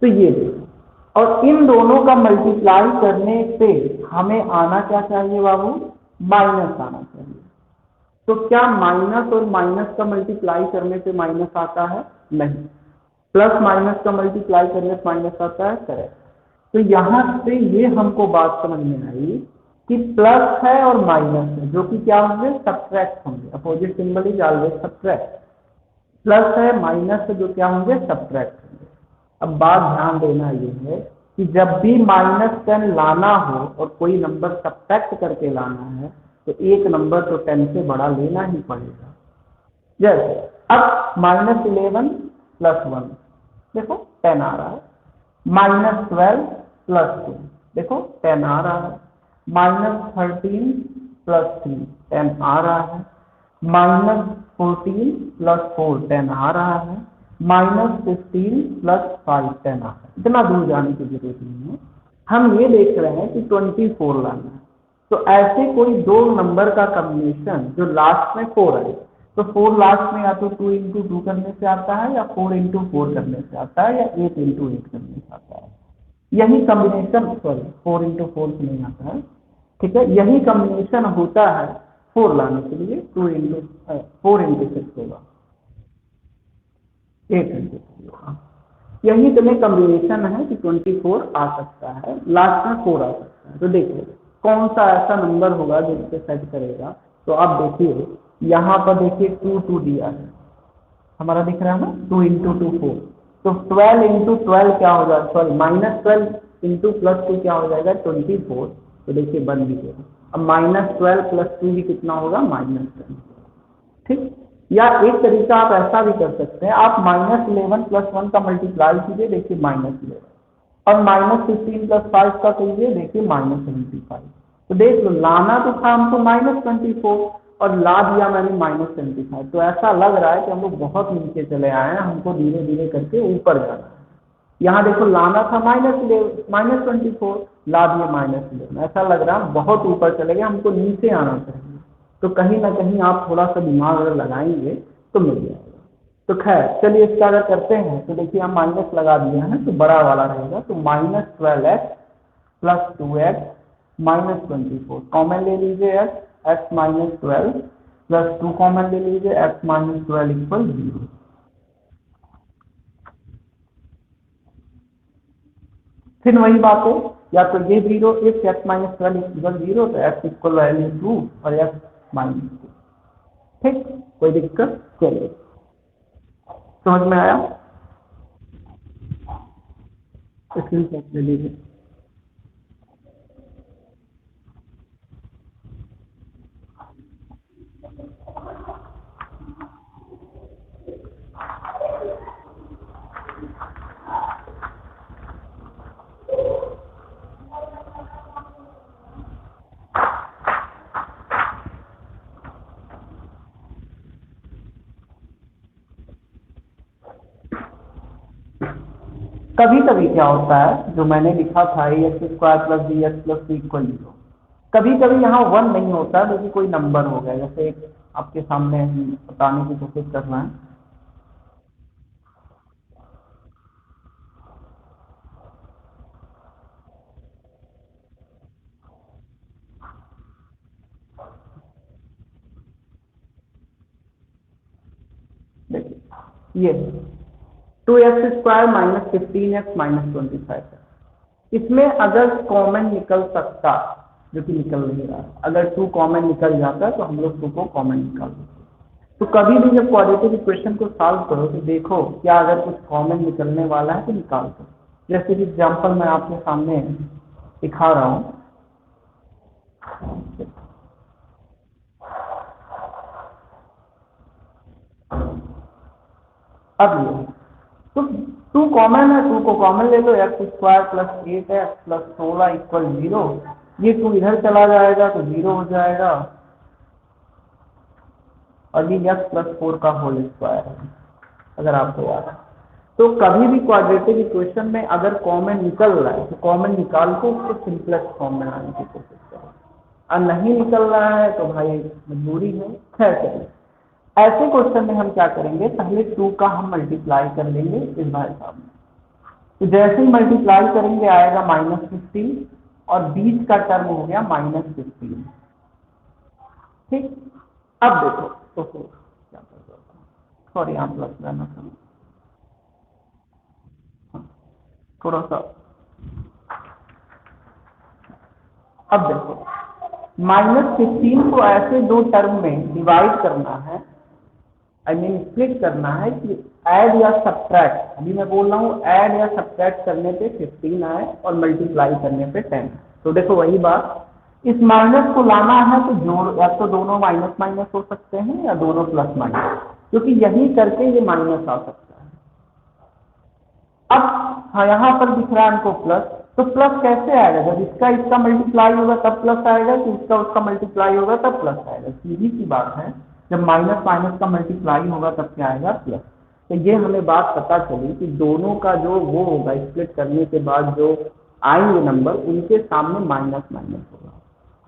तो ये देखो, और इन दोनों का मल्टीप्लाई करने से हमें आना क्या चाहिए बाबू, माइनस आना चाहिए। तो क्या माइनस और माइनस का मल्टीप्लाई करने से माइनस आता है, नहीं। प्लस माइनस का मल्टीप्लाई करने से माइनस आता है, करेक्ट। तो यहाँ से ये हमको बात समझ में आई कि प्लस है और माइनस है, जो कि क्या होंगे, सब्ट्रैक्ट होंगे। Opposite symbol is always subtract. Plus है माइनस है, जो क्या होंगे, सब्ट्रैक्ट होंगे। अब बात ध्यान देना ये है कि जब भी -10 लाना हो और कोई नंबर सब्ट्रैक्ट करके लाना है तो एक नंबर तो 10 से बड़ा लेना ही पड़ेगा। जैसे अब -11 + 1 देखो 10 आ रहा है, -12 + 2 देखो 10 आ रहा है, -13 + 3 10 आ रहा है, -14 + 4 10 आ रहा है, -15 + 5 10 आ रहा है। इतना दूर जाने की जरूरत नहीं है, हम ये देख रहे हैं कि 24 लाना है। तो ऐसे कोई दो नंबर का कॉम्बिनेशन जो लास्ट में 4 है, तो 4 लास्ट में या तो 2 × 2 करने से आता है, या 4 × 4 करने से आता है, या 8 × 8 करने से आता है। यही कॉम्बिनेशन, सॉरी 4 × 4 से नहीं आता है, ठीक है, यही कॉम्बिनेशन होता है 4 लाने के लिए। 4 × 6 होगा, 8 × 6 होगा। यही इतने कॉम्बिनेशन है कि 24 आ सकता है, लास्ट में 4 आ सकता है। तो देखिए कौन सा ऐसा नंबर होगा जो इसे सेट करेगा। तो आप देखिए यहाँ पर देखिए 2 2 दिया है, हमारा दिख रहा है ना, 2 × 2 4। तो 12 × 12 क्या हो जाएगा, सॉरी -12 × +2 क्या हो जाएगा, 24। तो देखिए बन भी गया। अब -12 + 2 भी कितना होगा, -10। ठीक, या एक तरीका आप ऐसा भी कर सकते हैं, आप -11 + 1 का मल्टीप्लाई कीजिए, देखिए -11, और -15 + 5 का कीजिए, देखिए -75। तो देख लो, लाना तो था हमको -24 और ला दिया मैंने -75। तो ऐसा लग रहा है कि हम लोग बहुत नीचे चले आए हैं, हमको धीरे धीरे करके ऊपर जाना है। यहाँ देखो लाना था -24, ला दिए -11। ऐसा लग रहा है बहुत ऊपर चले गए, हमको नीचे आना चाहिए। तो कहीं ना कहीं आप थोड़ा सा दिमाग अगर लगाएंगे तो मिल जाएगा। तो खैर चलिए इसका अगर करते हैं तो देखिए हम माइनस लगा दिए हैं ना, तो बड़ा वाला रहेगा। तो -12x + 2x -24 कॉमन ले लीजिए, x -12 + 2 कॉमन ले लीजिए, x -12 = 0। फिर वही बात है, या तो ये 0, इफ x -12 = 0 तो x = वैल्यू 2 और x -2। ठीक, कोई दिक्कत, चलिए समझ में आया, स्क्रीनशॉट ले लीजिए। कभी कभी क्या होता है, जो मैंने लिखा था ax² + bx + c = 0, कभी कभी यहाँ 1 नहीं होता, क्योंकि कोई नंबर हो गया। जैसे एक आपके सामने हम बताने की कोशिश कर रहे हैं। देखिए ये 2x² - 15x - 25 है। इसमें अगर कॉमन निकल सकता, जो कि निकल नहीं रहा, अगर 2 कॉमन निकल जाता तो हम लोग 2 को कॉमन निकाल देते। तो कभी भी जब क्वाड्रेटिक इक्वेशन को सॉल्व करो तो देखो क्या अगर कुछ कॉमन निकलने वाला है तो निकाल दो। जैसे कि एग्जांपल मैं आपके सामने दिखा रहा हूँ। अब ये तो 2 कॉमन है, 2 को कॉमन ले लो, x² + 8x + 16 = 0। ये 2 इधर चला जाएगा तो 0 हो जाएगा, और ये x + 4 का होल स्क्वायर है, अगर आपको याद है। तो कभी भी क्वाड्रेटिक इक्वेशन में अगर कॉमन निकल रहा है तो कॉमन निकाल के उसको सिंपलेस्ट फॉर्म में लाने की कोशिश करो, और नहीं निकल रहा है तो भाई मजबूरी है। खैर चलिए, ऐसे क्वेश्चन में हम क्या करेंगे, पहले 2 का हम मल्टीप्लाई कर लेंगे इस भाई साहब में। तो जैसे ही मल्टीप्लाई करेंगे आएगा -15, और बीच का टर्म हो गया -15। ठीक, अब देखो तो क्या कर रहा था, सॉरी यहाँ प्लस रहना था, थोड़ा सा अब देखो -15 को ऐसे दो टर्म में डिवाइड करना है, आई मीन स्प्लिट करना है कि ऐड या सब्ट्रैक्ट, अभी मैं बोल रहा हूँ ऐड या सब्ट्रैक्ट करने पे 15 आए और मल्टीप्लाई करने पे 10। तो देखो वही बात, इस माइनस को लाना है तो जोड़, या तो दोनों माइनस माइनस हो सकते हैं या दोनों प्लस माइनस, क्योंकि यही करके ये माइनस आ सकता है। अब हाँ यहाँ पर दिख रहा है हमको प्लस, तो प्लस कैसे आएगा, जब इसका इसका मल्टीप्लाई होगा तब प्लस आएगा, कि इसका उसका मल्टीप्लाई होगा तब प्लस आएगा, सीधी सी बात है। जब माइनस माइनस का मल्टीप्लाई होगा तब क्या आएगा, प्लस। तो ये हमें बात पता चली कि दोनों का जो वो होगा स्प्लिट करने के बाद जो आएंगे नंबर, उनके सामने माइनस माइनस होगा।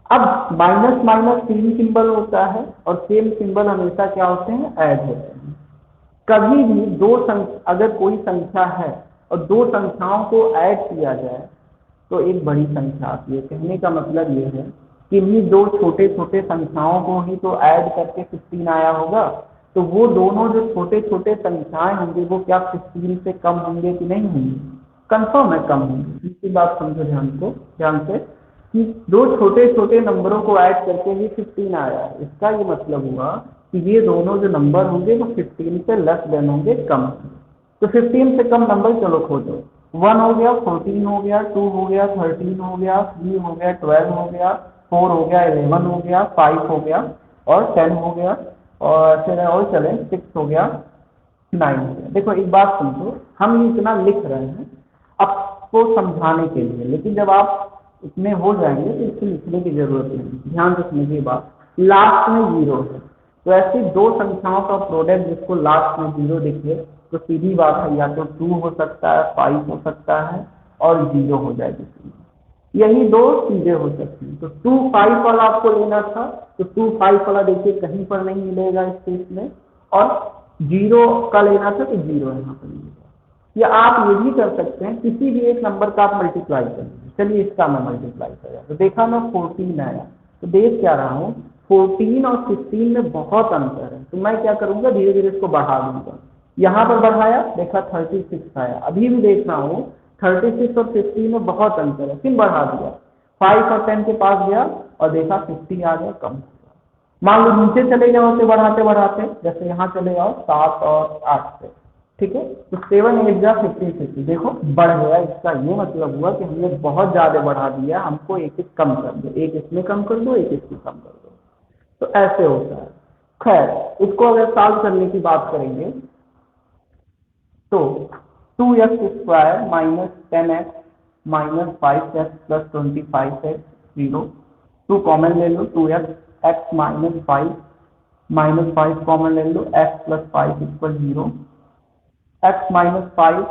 अब माइनस माइनस सेम सिंबल होता है, और सेम सिंबल हमेशा क्या होते हैं, ऐड होते हैं। कभी भी अगर कोई संख्या है और दो संख्याओं को ऐड किया जाए तो एक बड़ी संख्या आती है। कहने का मतलब ये है कि इन्हीं दो छोटे छोटे संख्याओं को ही तो ऐड करके 15 आया होगा, तो वो दोनों जो छोटे छोटे संख्याएं होंगे वो क्या 15 से कम होंगे कि नहीं होंगे, कंफर्म है कम होंगे। इसी बात समझो ध्यान से कि दो छोटे छोटे नंबरों को ऐड करके ही 15 आया है, इसका ये मतलब हुआ कि ये दोनों जो नंबर होंगे वो 15 से लेस देन होंगे, कम। तो 15 से कम नंबर चलो खोजो, 1 हो गया, 14 हो गया, 2 हो गया, 13 हो गया, 3 हो गया, 12 हो गया, 4 हो गया, 11 हो गया, 5 हो गया और 10 हो गया, और फिर और चले 6 हो गया, 9 हो गया। देखो एक बात समझो, हम ये इतना लिख रहे हैं आपको समझाने के लिए, लेकिन जब आप इसमें हो जाएंगे तो इसको लिखने की जरूरत नहीं। ध्यान से समझिए बात, लास्ट में 0 है, तो ऐसी दो संख्याओं का प्रोडक्ट जिसको लास्ट में 0 दिखे तो सीधी बात है या तो 2 हो सकता है, 5 हो सकता है और 0 हो जाएगी। यही दो चीजें हो सकती हैं। तो 2 5 वाला आपको लेना था, तो 2 5 वाला देखिए कहीं पर नहीं मिलेगा इस केस में, और 0 का लेना था तो 0 यहाँ पर मिलेगा। या आप ये भी कर सकते हैं, किसी भी एक नंबर का आप मल्टीप्लाई करेंगे। चलिए इसका मैं मल्टीप्लाई करा, तो देखा मैं 14 आया, तो देख क्या रहा हूँ 14 और 15 में बहुत अंतर है, तो मैं क्या करूंगा, धीरे धीरे इसको बढ़ा दूंगा। यहाँ पर बढ़ाया, देखा 36 आया, अभी भी देख रहा हूँ 36 और 15 में बहुत अंतर है, फिर बढ़ा दिया, 5 और 10 के पास गया और देखा 50 आ गया, कम। मान लो नीचे चले जाओ से बढ़ाते बढ़ाते, जैसे यहाँ चले जाओ 7 और 8 से, ठीक है, तो 7 8 जा 50, देखो बढ़ गया। इसका ये मतलब हुआ कि हमने बहुत ज्यादा बढ़ा दिया, हमको एक एक कम कर दो, एक इसमें कम कर दो, एक इसमें कम कर दो, तो ऐसे होता है। खैर इसको अगर सॉल्व करने की बात करेंगे तो 2x² minus 10x minus 5x plus 25x 0, 2 common ले लो, 2x x minus 5 minus 5 common ले लो, x plus 5 equal 0, x minus 5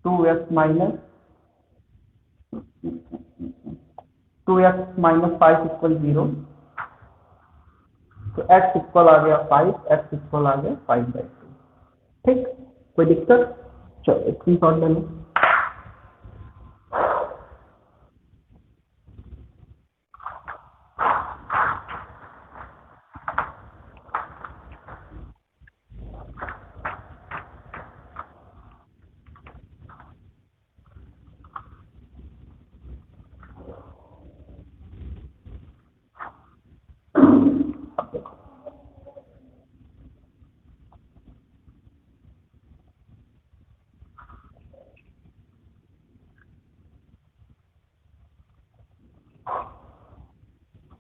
2x minus 5 equal 0, तो x इक्वल आ गया 5, x इक्वल आ गया 5/2। ठीक, कोई दिक्कत, चलो स्क्रीनशॉट ले लो।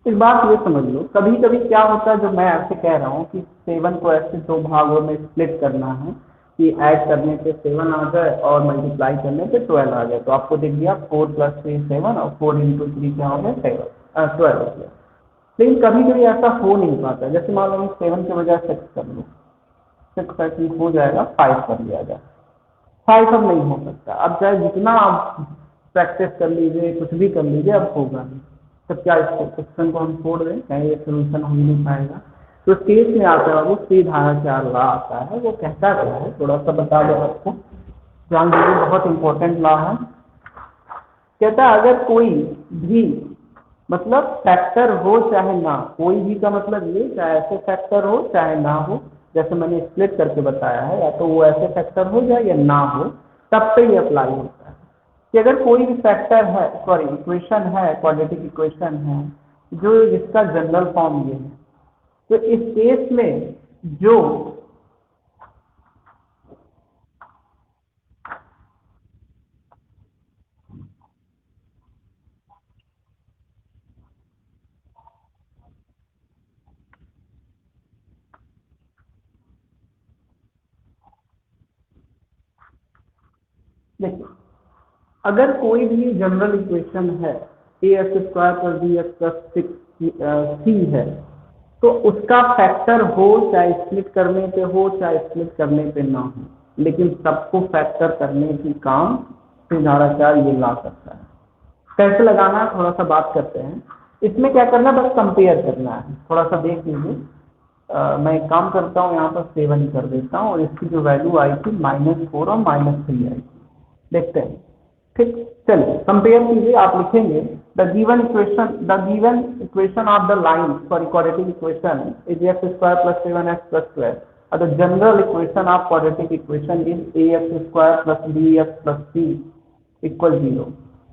एक बात ये समझ लो, कभी कभी क्या होता है, जो मैं ऐसे कह रहा हूँ कि 7 को ऐसे दो भागों में स्प्लिट करना है कि ऐड करने पे 7 आ जाए और मल्टीप्लाई करने पे 12 आ जाए, तो आपको दिख गया 4 + 3 7 और 4 × 3 क्या हो गया 12 हो गया। लेकिन कभी कभी ऐसा हो नहीं पाता, जैसे मान लो 7 के बजाय 6 कर लो, 6 ऐसे हो जाएगा, 5 कर लिया जाए, 5 अब नहीं हो सकता। अब चाहे जितना आप प्रैक्टिस कर लीजिए, कुछ भी कर लीजिए, अब होगा नहीं। तो क्या इस क्वेश्चन को हम छोड़ दें, कहीं ये सोल्यूशन हो ही नहीं पाएगा। तो केस में आता है वो सी धारा 4 लॉ आता है, वो कहता क्या है थोड़ा सा बता दो आपको, ध्यान दीजिए, बहुत इंपॉर्टेंट लॉ है। कहता है अगर कोई भी मतलब फैक्टर हो चाहे ना, कोई भी का मतलब ये चाहे ऐसे फैक्टर हो चाहे ना हो, जैसे मैंने स्प्लिट करके बताया है, या तो वो ऐसे फैक्टर हो जाए या ना हो, तब पे ये अप्लाई होता है। कि अगर कोई भी फैक्टर है, सॉरी इक्वेशन है, क्वाड्रेटिक इक्वेशन है जो जिसका जनरल फॉर्म ये है, तो इस केस में जो देखिए, अगर कोई भी जनरल इक्वेशन है A x square plus B x plus six C है, तो उसका फैक्टर हो चाहे स्प्लिट करने पे हो चाहे स्प्लिट करने पे ना हो, लेकिन सबको फैक्टर करने की काम सिद्धाराचार्य ये ला सकता है। कैसे लगाना है थोड़ा सा बात करते हैं। इसमें क्या करना है, बस कंपेयर करना है। थोड़ा सा देख लीजिए, मैं एक काम करता हूँ, यहाँ पर 7 कर देता हूँ और इसकी जो वैल्यू आई थी -4 और -3 आई थी। देखते हैं, ठीक। चलिए कंपेयर कीजिए, आप लिखेंगे the given equation of the line, sorry quadratic equation is X square plus 7x plus 12 और the general equation of quadratic equation is A x square plus B x plus C equal 0।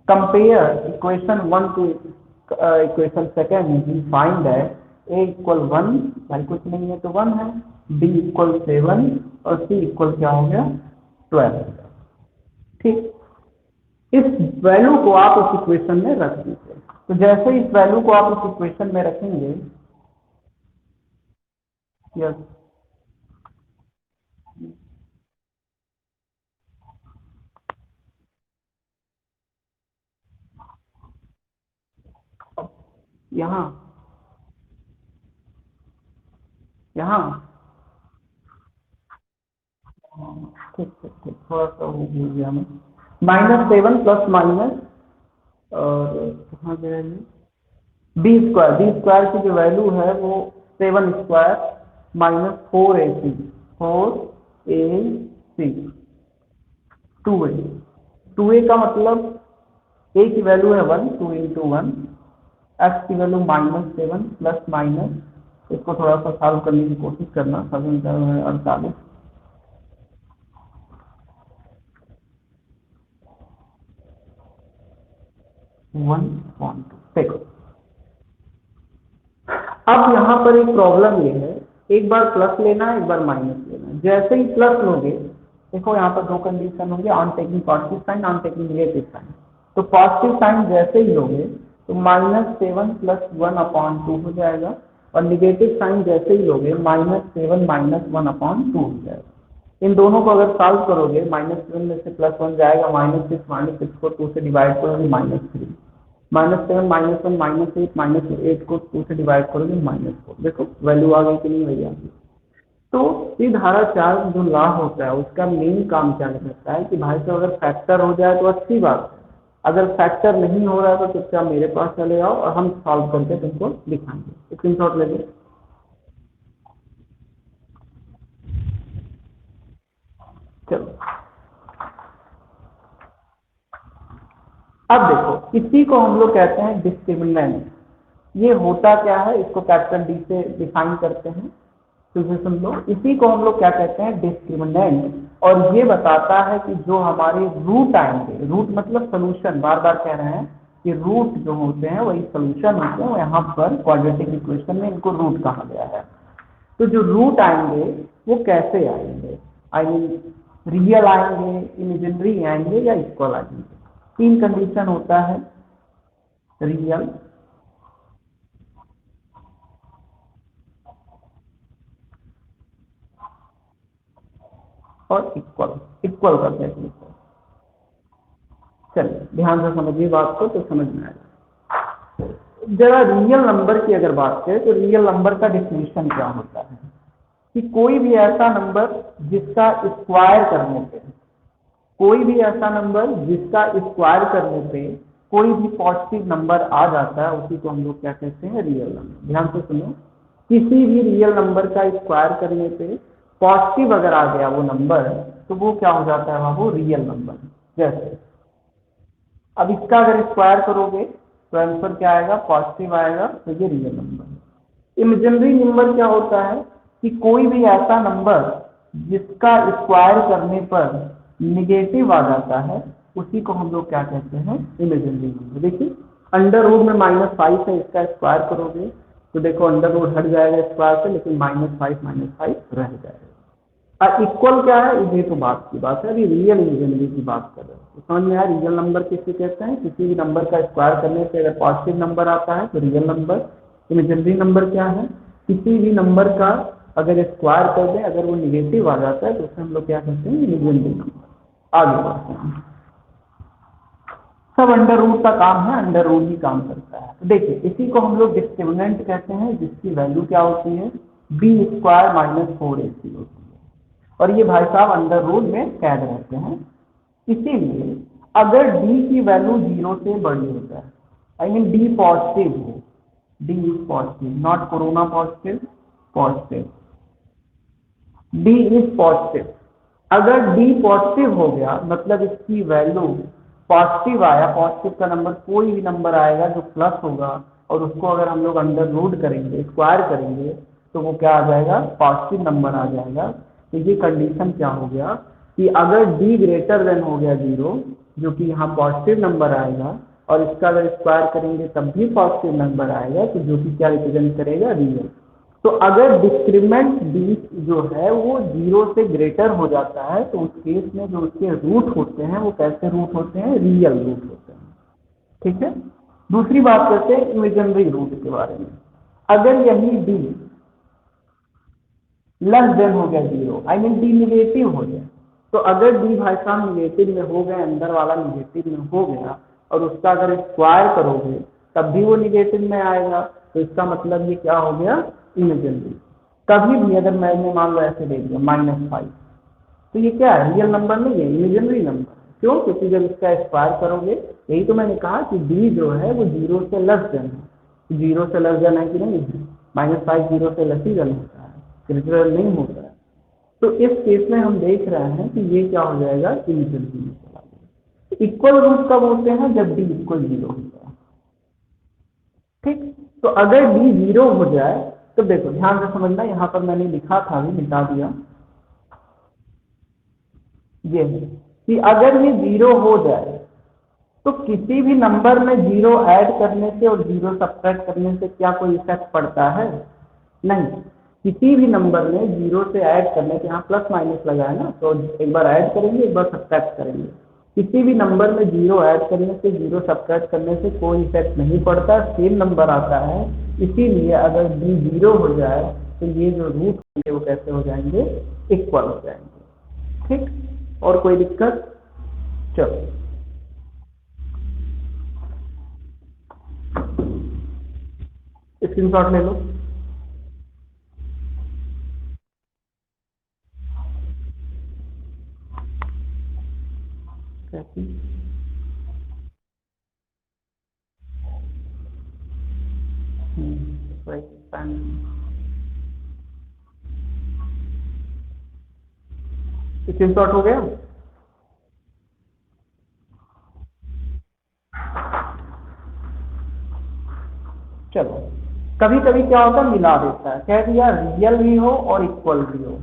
Compare equation 1 to equation second, find that A equal 1, भाई कुछ नहीं है तो 1 है, बी इक्वल 7 और सी इक्वल क्या हो गया 12। ठीक, इस वैल्यू को आप उस इक्वेशन में रख दीजिए। तो जैसे इस वैल्यू को आप उस इक्वेशन में रखेंगे, यस, यहाँ यहाँ ठीक ठीक ठीक, थोड़ा सा वो भूल गया मैं। -7 प्लस माइनस और कहाँ गया ये, बी स्क्वायर की जो वैल्यू है वो 7 square -4ac, 4ac 2a, 2a का मतलब a की वैल्यू है 1, 2 इंटू 1, x की वैल्यू -7 प्लस माइनस, इसको थोड़ा सा सॉल्व करने की कोशिश करना, 7×48 1.2। देखो अब यहाँ पर एक प्रॉब्लम ये है, एक बार प्लस लेना एक बार माइनस लेना। जैसे ही प्लस लोगे, देखो यहाँ पर दो कंडीशन होंगे, on taking positive sign, on taking negative sign. तो पॉजिटिव साइन जैसे ही लोगे तो -7 प्लस 1/2 हो जाएगा, और निगेटिव साइन जैसे ही लोगे -7 -1/2 हो जाएगा। इन दोनों को अगर सॉल्व करोगे, -7 में से +1 जाएगा, -6 को 2 से डिवाइड करोगे -3, -7 -1 -8 -8 को 2 से डिवाइड करोगे -4। देखो वैल्यू आ गई कि नहीं भैया। तो ये धाराचार जो लॉ होता है उसका मेन काम क्या रहता है कि भाई साहब अगर फैक्टर हो जाए तो अच्छी बात है, अगर फैक्टर नहीं हो रहा है तो चुपचाप मेरे पास चले आओ और हम सॉल्व करके तुमको दिखाएंगे। स्क्रीनशॉट ले लो। चलो अब देखो, इसी को हम लोग कहते हैं डिस्क्रिमिनेंट। ये होता क्या है, इसको कैपिटल डी से डिफाइन करते हैं, तो ये सुन लो। इसी को हम लोग क्या कहते हैं, डिस्क्रिमिनेंट। और ये बताता है कि जो हमारे रूट आएंगे, रूट मतलब सोल्यूशन, बार बार कह रहे हैं कि रूट जो होते हैं वही सोल्यूशन होते हैं। यहाँ पर क्वाड्रेटिक इक्वेशन में इनको रूट कहा गया है। तो जो रूट आएंगे वो कैसे आएंगे, आई मीन रियल आएंगे, इमेजिनरी आएंगे या इक्वल आएंगे। तीन कंडीशन होता है, रियल, और इक्वल। इक्वल का क्या है, चलिए ध्यान से समझिए बात को तो समझ में आएगा। जरा रियल नंबर की अगर बात करें तो रियल नंबर का डिफिनेशन क्या होता है कि कोई भी ऐसा नंबर जिसका स्क्वायर करने पे, कोई भी ऐसा नंबर जिसका स्क्वायर करने पे कोई भी पॉजिटिव नंबर आ जाता है, उसी को हम लोग क्या कहते हैं, रियल नंबर। ध्यान से सुनो, किसी भी रियल नंबर का स्क्वायर करने पे पॉजिटिव अगर आ गया वो नंबर, तो वो क्या हो जाता है बाबू, रियल नंबर। जैसे अब इसका अगर स्क्वायर करोगे तो आंसर क्या आएगा, पॉजिटिव आएगा, तो ये रियल नंबर है। इमेजिनरी नंबर क्या होता है कि कोई भी ऐसा नंबर जिसका स्क्वायर करने पर निगेटिव आ जाता है, उसी को हम लोग क्या कहते हैं, इमेजिनरी नंबर। देखिए अंडर रूट में -5 है, इसका स्क्वायर करोगे तो देखो अंडर रूट हट जाएगा स्क्वायर से, लेकिन -5 रह जाएगा। और इक्वल क्या है, ये तो बात की बात है, अभी रियल इमेजिनरी की बात कर रहे हैं। तो समझ में आया रियल नंबर किसे कहते हैं, किसी भी नंबर का स्क्वायर करने से अगर पॉजिटिव नंबर आता है तो रियल नंबर। इमेजिनरी नंबर क्या है, किसी भी नंबर का अगर स्क्वायर कर दें अगर वो निगेटिव आ जाता है तो उसे हम लोग क्या कहते हैं, इमेजिनरी नंबर। आगे बढ़ते हैं, सब अंडर रूट का काम है, अंडर रूट ही काम करता है। तो देखिए इसी को हम लोग डिस्क्रिमिनेंट कहते हैं, जिसकी वैल्यू क्या होती है, b² - 4ac होती है, और ये भाई साहब अंडर रूट में कैद रहते हैं। इसीलिए अगर d की वैल्यू 0 से बड़ी हो जाए, आई मीन d पॉजिटिव हो, d is positive, not corona positive, positive, d is positive. अगर d पॉजिटिव हो गया मतलब इसकी वैल्यू पॉजिटिव आया, पॉजिटिव का नंबर कोई भी नंबर आएगा जो प्लस होगा और उसको अगर हम लोग अंडर रूट करेंगे, स्क्वायर करेंगे, तो वो क्या आ जाएगा, पॉजिटिव नंबर आ जाएगा। तो ये कंडीशन क्या हो गया कि अगर d ग्रेटर देन हो गया 0, जो कि यहाँ पॉजिटिव नंबर आएगा, और इसका अगर स्क्वायर करेंगे तब भी पॉजिटिव नंबर आएगा, तो जो कि क्या रिप्रेजेंट करेगा, रियल। तो अगर डिस्क्रिमेंट d जो है वो 0 से ग्रेटर हो जाता है तो उस केस में जो उसके रूट होते हैं वो कैसे रूट होते हैं, रियल रूट होते हैं। ठीक है, दूसरी बात करते हैं इमेजिनरी रूट के बारे में। अगर यही d लेस देन हो गया 0, आई मीन d निगेटिव हो गया, तो अगर d भाई साहब निगेटिव में हो गया, अंदर वाला निगेटिव में हो गया, और उसका अगर स्क्वायर करोगे तब भी वो निगेटिव में आएगा, तो इसका मतलब ये क्या हो गया, इमेजिनरी। कभी भी अगर मैंने मान लो ऐसे दे दिया -5, तो ये क्या है, रियल नंबर नहीं है, इमेजिनरी नंबर। क्यों, क्योंकि जब इसका स्क्वायर करोगे, यही तो मैंने कहा कि d जो है वो 0 से लेस देन है, 0 से लेस देन है कि नहीं है, -5 0 से लेस ही देन होता है, ग्रेटर नहीं होता है। तो इस केस में हम देख रहे हैं कि ये क्या हो जाएगा, इमेजिनरी में चला जाएगा। इक्वल रूट कब होते हैं, जब d इक्वल 0 होता है। ठीक, तो अगर d 0 हो जाए तो देखो ध्यान से समझना, यहाँ पर मैंने लिखा था, अभी मिटा दिया, ये है कि अगर ये 0 हो जाए तो किसी भी नंबर में 0 ऐड करने से और 0 सब्ट्रैक्ट करने से क्या कोई इफेक्ट पड़ता है, नहीं। किसी भी नंबर में 0 से ऐड करने के, यहाँ प्लस माइनस लगा है ना, तो एक बार ऐड करेंगे एक बार सब्ट्रैक्ट करेंगे, किसी भी नंबर में 0 ऐड करने से 0 सब्ट्रैक्ट करने से कोई इफेक्ट नहीं पड़ता, सेम नंबर आता है। इसीलिए अगर d 0 हो जाए तो ये जो रूट होंगे वो कैसे हो जाएंगे, इक्वल हो जाएंगे। ठीक, और कोई दिक्कत, चलो स्क्रीनशॉट ले लो। कैसी स्क्रीनशॉट हो गया। चलो कभी कभी क्या होता है, मिला देता है, कह दिया रियल भी हो और इक्वल भी हो।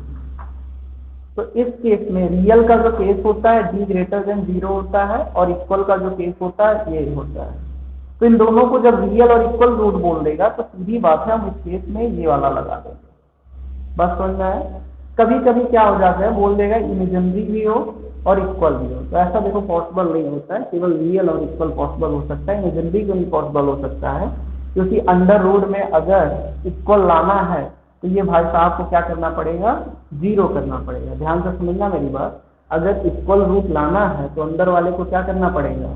तो इस केस में रियल का जो केस होता है d ग्रेटर देन 0 होता है, और इक्वल का जो केस होता है ये होता है। तो इन दोनों को जब रियल और इक्वल रूट बोल देगा तो सीधी बात है हम इस केस में ये वाला लगा देंगे। बस समझ में आया। कभी कभी क्या हो जाता है, बोल देगा इमेजिनरी भी हो और इक्वल भी हो, तो ऐसा देखो पॉसिबल नहीं होता है, केवल रियल और इक्वल पॉसिबल हो सकता है, इमेजिनरी को नहीं पॉसिबल हो सकता है। क्योंकि अंडर रूट में अगर इक्वल लाना है तो ये भाई साहब को क्या करना पड़ेगा, 0 करना पड़ेगा। ध्यान से समझना मेरी बात, अगर इक्वल रूट लाना है तो अंदर वाले को क्या करना पड़ेगा,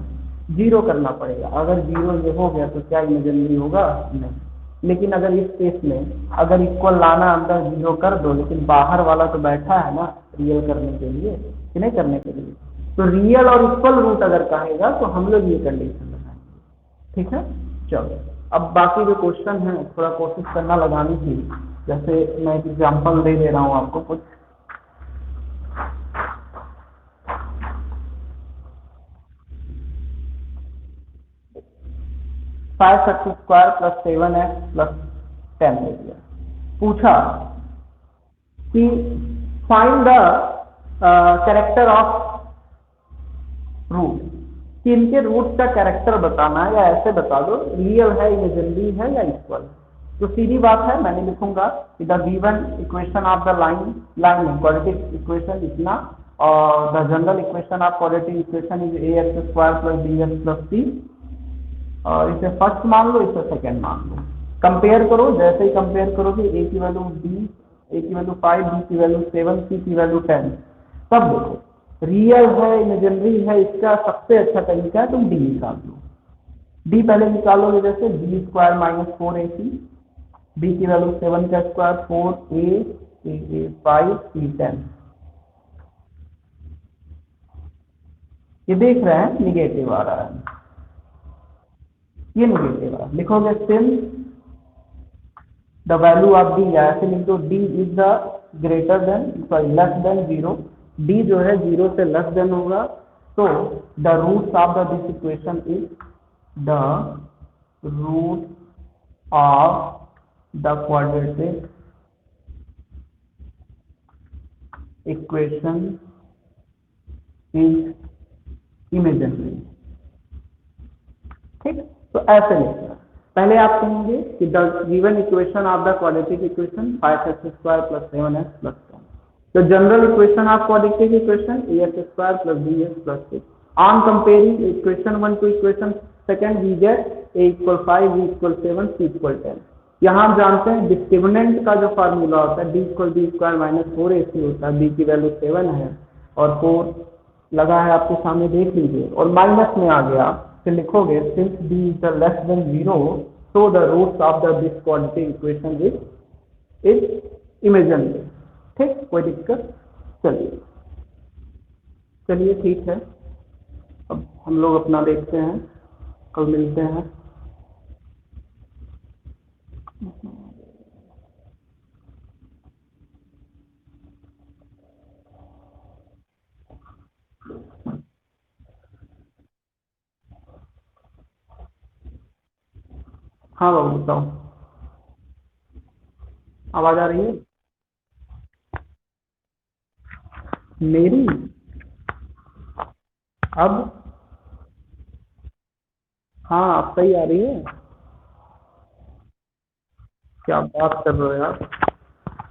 0 करना पड़ेगा। अगर 0 ये हो गया तो क्या इमेजिनरी होगा, नहीं। लेकिन अगर इस केस में अगर इक्वल लाना अंदर 0 कर दो, लेकिन बाहर वाला तो बैठा है ना रियल करने के लिए कि नहीं करने के लिए, तो रियल और इक्वल रूट अगर कहेगा तो हम लोग ये कंडीशन लगाएंगे। ठीक है, चलो अब बाकी जो क्वेश्चन है थोड़ा कोशिश करना लगानी थी। जैसे मैं एक एग्जाम्पल दे रहा हूँ आपको कुछ। 5x² + 7x + 10 दे दिया, पूछा कि find the character of root. कि इनके रूट का कैरेक्टर बताना है, या ऐसे बता दो रियल है, इमेजिनरी है या इक्वल। तो सीधी बात है, मैंने लिखूंगा कि the given equation of the line quadratic equation इतना, और the general equation of quadratic equation is A x square plus B x plus c. और इसे फर्स्ट मान लो, इसे सेकेंड मान लो। कंपेयर करो, जैसे ही कंपेयर करोगे ए की वैल्यू 20, ए की वैल्यू 5, बी की वैल्यू 7, सी की वैल्यू 10, तब देखो रियल है इमेजिनरी है। इसका सबसे अच्छा तरीका है तुम डी निकाल लो। डी पहले निकालोगे, जैसे B square minus 4ac, B की वैल्यू 7 का स्क्वायर 4a 5 c 10। ये देख रहे हैं निगेटिव आ रहा है, ये निगेटिव आ रहा है। लिखोगे since the value of D, ऐसे लिख दो D is the greater than sorry less than 0। D जो है 0 से लेस देन होगा, तो the roots of the this equation is the root of the quadratic equation is imaginary. ठीक, तो ऐसे लिखना। पहले आप कहेंगे कि the given equation of the quadratic equation 5x square plus 7x plus 10। तो general equation of quadratic equation ax square plus bx plus 6। On comparing equation 1 to equation second we get a equal 5, b equal 7, c equal 10। यहाँ हम जानते हैं डिस्क्रिमिनेंट का जो फार्मूला होता है d equal b square minus 4ac होता है। b की वैल्यू 7 है और 4 लगा है आपके सामने, देख लीजिए, और माइनस में आ गया, फिर लिखोगे since b is the less than 0, so the roots of the this quadratic equation is imaginary. ठीक, कोई दिक्कत? चलिए चलिए ठीक है, अब हम लोग अपना देखते हैं, कल मिलते हैं। हाँ बाबू बताओ, आवाज आ रही है मेरी? अब हाँ, अब सही आ रही है। क्या बात कर रहे हो यार,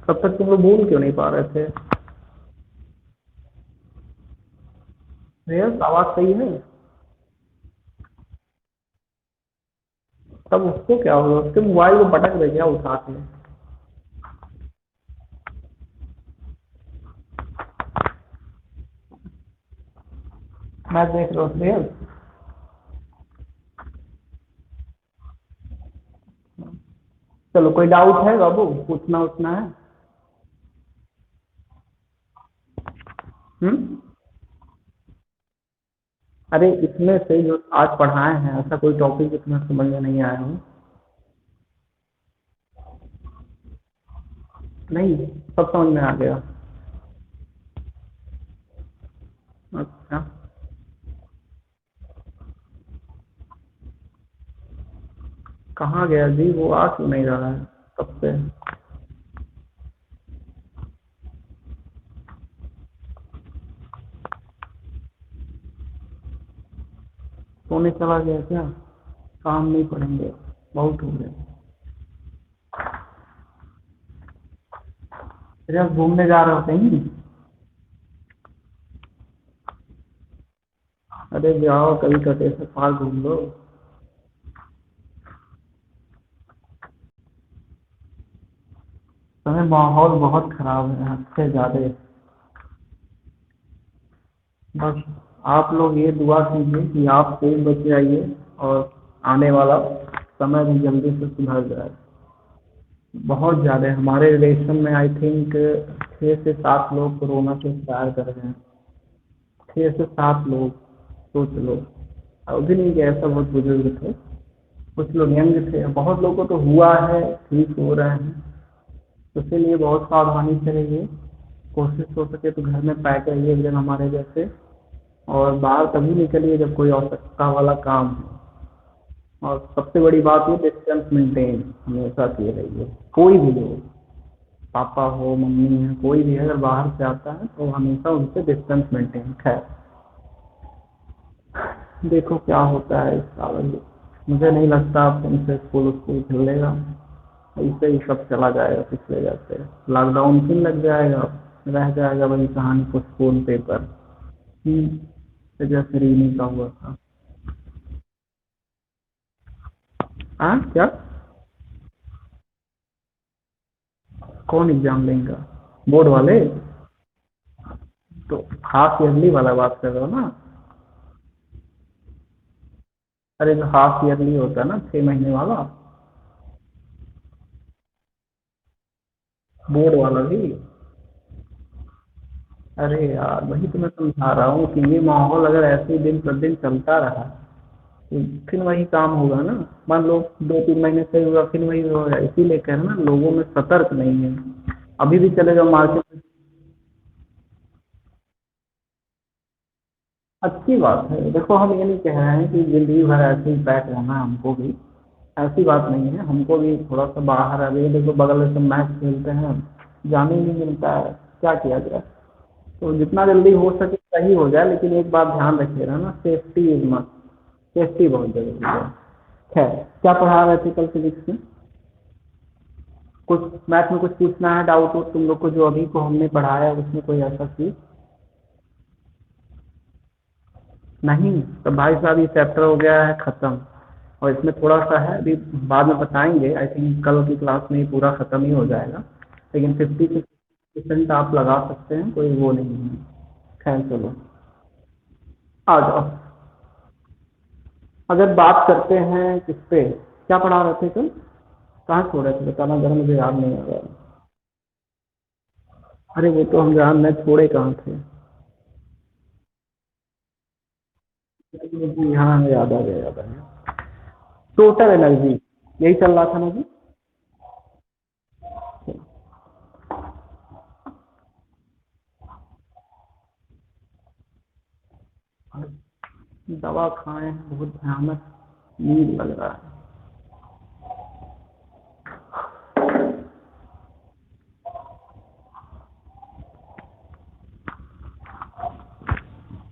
तब तक तुम लोग बोल क्यों नहीं पा रहे थे? श्रेयस आवाज सही है? तब उसको क्या होगा, उसके मोबाइल को पटक दे क्या उठा के? मैच देख रहे हो श्रेयस? चलो, कोई डाउट है बाबू, पूछना उछना है? अरे इसमें से जो आज पढ़ाए हैं, ऐसा कोई टॉपिक जो तुम्हें समझ में नहीं आया हो? नहीं, सब समझ में आ गया। अच्छा, कहाँ गया जी वो, आ क्यों नहीं रहा है कब से? सोने चला गया क्या? काम नहीं पढ़ेंगे, बहुत हो गया। फिर आप घूमने जा रहे हो कहीं? अरे जाओ कभी कटे से पार घूम लो। समय माहौल बहुत खराब है, हद से ज्यादा। बस आप लोग ये दुआ कीजिए कि आप सेफ बच जाइए और आने वाला समय भी जल्दी से सुधर जाए। बहुत ज़्यादा हमारे रिलेशन में आई थिंक 6 से 7 लोग कोरोना से एक्सपायर कर रहे हैं। 6 से 7 लोग, सोच लो। और भी नहीं कि ऐसा बहुत बुजुर्ग थे, कुछ लोग यंग थे, बहुत लोगों को तो हुआ है, ठीक हो रहे हैं। तो इसीलिए बहुत सावधानी से रहिए, कोशिश हो सके तो घर में पैक रहिए एकदम हमारे जैसे, और बाहर तभी निकलिए जब कोई आवश्यकता वाला काम हो। और सबसे बड़ी बात ये, डिस्टेंस मेंटेन हमेशा किए रहिए। कोई भी हो, पापा हो मम्मी है, कोई भी है, अगर बाहर से आता है तो हमेशा उनसे डिस्टेंस मेंटेन। खैर देखो क्या होता है इस साल। मुझे नहीं लगता अब तुमसे स्कूल स्कूल खुलेगा, ऐसे ही सब चला जाएगा पिछले जैसे। लॉकडाउन फिर लग जाएगा, रह जाएगा वही कहानी को स्कूल पेपर। तो जैसे रीनी का हुआ था। हाँ क्या? कौन एग्जाम लेंगे? बोर्ड वाले? तो हाफ ईयरली वाला बात कर रहे हो ना? अरे जो हाफ ईयरली होता है ना, 6 महीने वाला, बोर्ड वाला भी। अरे यार वही तो मैं समझा रहा हूँ कि ये माहौल अगर ऐसे ही दिन प्रतिदिन चलता रहा तो फिर वही काम होगा ना। मान लो 2-3 महीने से हुआ फिर वही होगा, इसीलिए कह रहे हैं ना लोगों में सतर्क नहीं है। अभी भी चले जाओ मार्केट में। अच्छी बात है, देखो हम ये नहीं कह रहे हैं कि जिंदगी भर ऐसे ही पैक रहना है, हमको भी ऐसी बात नहीं है। हमको भी थोड़ा सा बाहर, अभी देखो बगल में सब मैच खेलते हैं, जाने ही नहीं मिलता है, क्या किया जाए। तो जितना जल्दी हो सके सही हो जाए, लेकिन एक बात ध्यान रखिएगा ना, सेफ्टी इज मस्ट। सेफ्टी बहुत जरूरी है। खैर, क्या पढ़ा रहे थे कल फिजिक्स में? कुछ मैथ में कुछ पूछना है, डाउट हो तुम लोग को जो अभी को हमने पढ़ाया उसमें कोई ऐसा चीज? नहीं तो भाई साहब ये चैप्टर हो गया है खत्म। और इसमें थोड़ा सा है, अभी बाद में बताएंगे, आई थिंक कल की क्लास में ये पूरा खत्म ही हो जाएगा। लेकिन 50% आप लगा सकते हैं, कोई वो नहीं है। खैर चलो, आ जाओ। अगर बात करते हैं किस पे, क्या पढ़ा रहे थे कल? कहाँ छोड़े थे बताना जरा, मुझे याद नहीं आ रहा। अरे वो तो हम जान में छोड़े कहाँ थे। जी हाँ, याद आ गया, याद आ गया। टोटल एनर्जी, यही चल रहा था ना जी? दवा खाएं, बहुत भयानक नींद लग रहा है।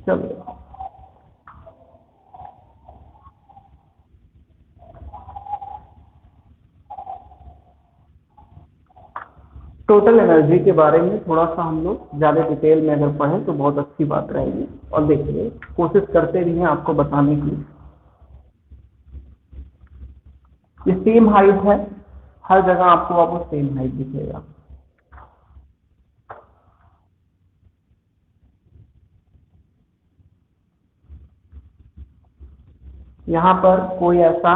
चलो, टोटल एनर्जी के बारे में थोड़ा सा हम लोग ज़्यादा डिटेल में अगर पढ़ें तो बहुत अच्छी बात रहेगी। और देखिए, कोशिश करते रहिए आपको बताने की। ये सेम हाइट है, हर जगह आपको आपको सेम हाइट दिखेगा। यहाँ पर कोई ऐसा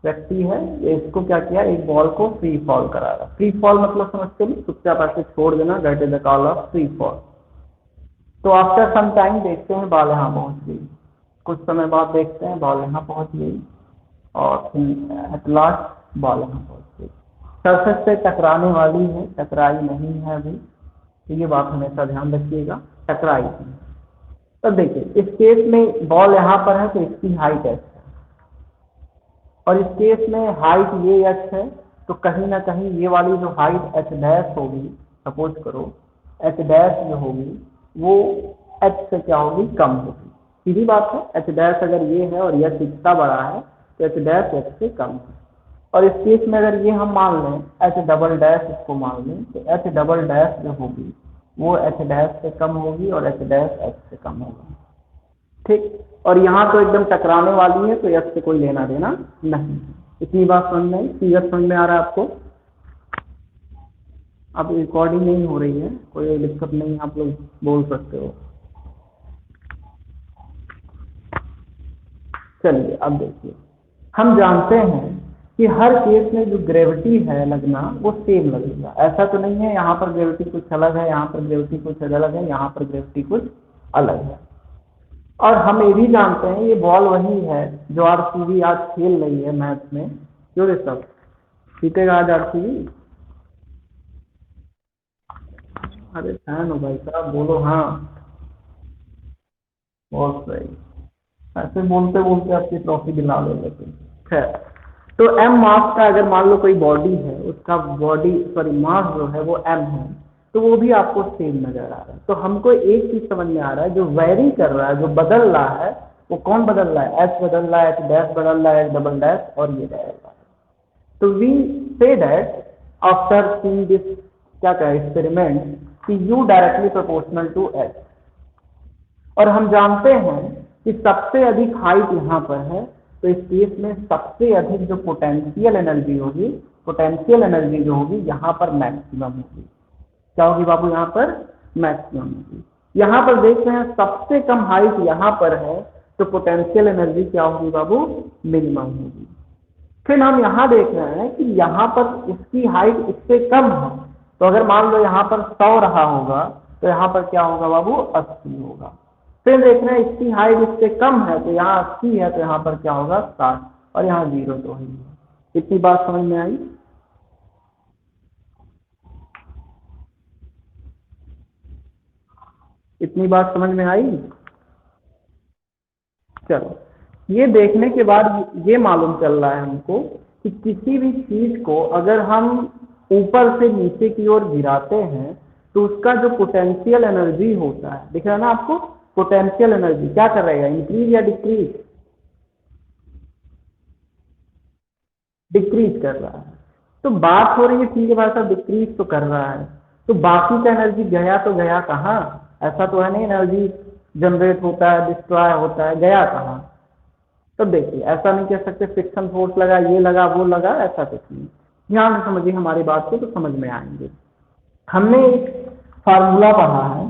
व्यक्ति है, ये इसको क्या किया, एक बॉल को फ्री फॉल करा रहा। फ्री फॉल मतलब समझते नहीं, चुपचाप ऐसे छोड़ देना, that is the call of free fall. तो आफ्टर सम टाइम देखते हैं बॉल यहाँ पहुंच गई, कुछ समय बाद देखते हैं बॉल यहाँ पहुंच गई, और फिर एट लास्ट बॉल यहाँ पहुंच गई। सरफेस से टकराने वाली है, टकराई नहीं है अभी, तो ये बात हमेशा ध्यान रखिएगा, टकराई नहीं। तो देखिए, इस केस में बॉल यहाँ पर है तो इसकी हाइट है, और इस केस में हाइट ये एच है, तो कहीं ना कहीं ये वाली जो हाइट एच डैश होगी, सपोज करो एच डैश जो होगी वो एच से क्या होगी, कम होगी। सीधी बात है, एच डैश अगर ये है और एच इतना बड़ा है तो एच डैश एच से कम है। और इस केस में अगर ये हम मान लें एच डबल डैश, इसको मान लें तो एच डबल डैश जो होगी वो एच डैश से कम होगी और एच डैश एच से कम होगी। ठीक, और यहाँ तो एकदम टकराने वाली है तो एच से कोई लेना देना नहीं। इतनी बात समझ में आई? क्लियर समझ में आ रहा है आपको? अब रिकॉर्डिंग नहीं हो रही है, कोई दिक्कत नहीं, आप लोग बोल सकते हो। चलिए अब देखिए, हम जानते हैं कि हर केस में जो ग्रेविटी है लगना वो सेम लगेगा। ऐसा तो नहीं है यहाँ पर ग्रेविटी कुछ अलग है, यहाँ पर ग्रेविटी कुछ अलग है, यहाँ पर ग्रेविटी कुछ अलग है। और हम ये भी जानते हैं ये बॉल वही है जो आरसीबी आज खेल रही है मैच में। क्यों रे सब, जीतेगा आज आरसीबी? अरे फैन हो भाई साहब, बोलो हाँ। बहुत सही। ऐसे बोलते बोलते आपकी ट्रॉफी दिला लो लेकिन। खैर, तो एम मास का अगर मान लो कोई बॉडी है, उसका बॉडी सॉरी मास जो है वो एम है, तो वो भी आपको सेम नजर आ रहा है। तो हमको एक चीज समझ में आ रहा है, जो वेरी कर रहा है, जो बदल रहा है, वो कौन बदल रहा है? एच बदल रहा है, एच डैश बदल रहा है, एच डबल डैश, और ये रहेगा। तो we say that after seeing this क्या कहे एक्सपेरिमेंट कि U directly proportional to H, और हम जानते हैं कि सबसे अधिक हाइट यहाँ पर है, तो इस केस में सबसे अधिक जो पोटेंशियल एनर्जी होगी, पोटेंशियल एनर्जी जो होगी यहाँ पर मैक्सिमम होगी। क्या होगी बाबू? यहाँ पर मैक्सिमम होगी। यहाँ पर देख रहे हैं सबसे कम हाइट यहाँ पर है, तो पोटेंशियल एनर्जी क्या होगी बाबू? मिनिमम होगी। फिर हम यहाँ देख रहे हैं कि यहाँ पर इसकी हाइट इससे कम है, तो अगर मान लो यहाँ पर 100 रहा होगा, तो यहाँ पर क्या होगा बाबू? 80 होगा। फिर देख रहे हैं इसकी हाइट इससे कम है, तो यहाँ 80 है, तो यहाँ पर क्या होगा? 60, और यहाँ 0 तो ही है। इतनी बात समझ में आई? इतनी बात समझ में आई? चलो, ये देखने के बाद ये मालूम चल रहा है हमको कि किसी भी चीज को अगर हम ऊपर से नीचे की ओर गिराते हैं, तो उसका जो पोटेंशियल एनर्जी होता है, दिख रहा है ना आपको? पोटेंशियल एनर्जी क्या कर रहेगा? इंक्रीज या डिक्रीज? डिक्रीज कर रहा है। तो बात हो रही है, ठीक है भाई साहब, डिक्रीज तो कर रहा है, तो बाकी का एनर्जी गया तो गया कहाँ? ऐसा तो है नहीं एनर्जी जनरेट होता है, डिस्ट्रॉय होता है, गया कहाँ? तो देखिए, ऐसा नहीं कह सकते फ्रिक्शन फोर्स लगा, ये लगा, वो लगा, ऐसा कुछ नहीं। ध्यान से समझिए हमारी बात को, तो समझ में आएंगे। हमने एक फार्मूला पढ़ा है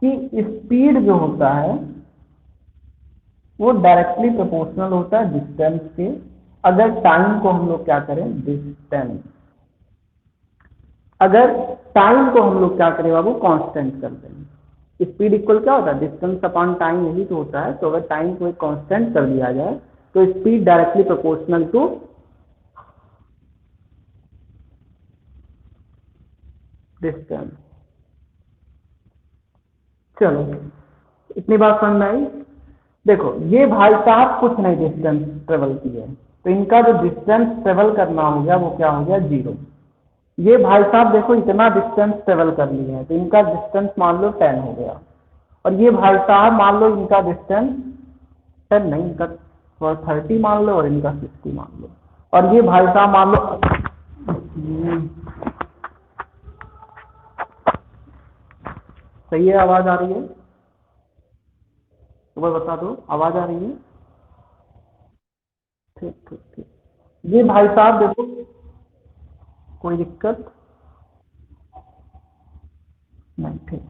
कि स्पीड जो होता है वो डायरेक्टली प्रोपोर्शनल होता है डिस्टेंस के, अगर टाइम को हम लोग क्या करें? डिस्टेंस। अगर टाइम को हम लोग क्या करें बाबू? कांस्टेंट कर दें। स्पीड इक्वल क्या होता है? डिस्टेंस अपॉन टाइम, यही तो होता है। तो अगर टाइम को एक कांस्टेंट कर दिया जाए, तो speed directly proportional to distance. चलो, इतनी बात समझ में आई? देखो, ये भाई साहब कुछ नहीं डिस्टेंस ट्रेवल किए, तो इनका जो डिस्टेंस ट्रेवल करना हो गया वो क्या हो गया? 0। ये भाई साहब देखो इतना डिस्टेंस ट्रेवल कर लिए हैं, तो इनका डिस्टेंस मान लो 10 हो गया, और ये भाई साहब मान लो इनका डिस्टेंस 10 नहीं, इनका 30 मान लो, और इनका 60 मान लो, और ये भाई साहब मान लो सही है? आवाज आ रही है? तो बता दो, आवाज आ रही है? ठीक ठीक ठीक। ये भाई साहब देखो, कोई दिक्कत नहीं? ठीक।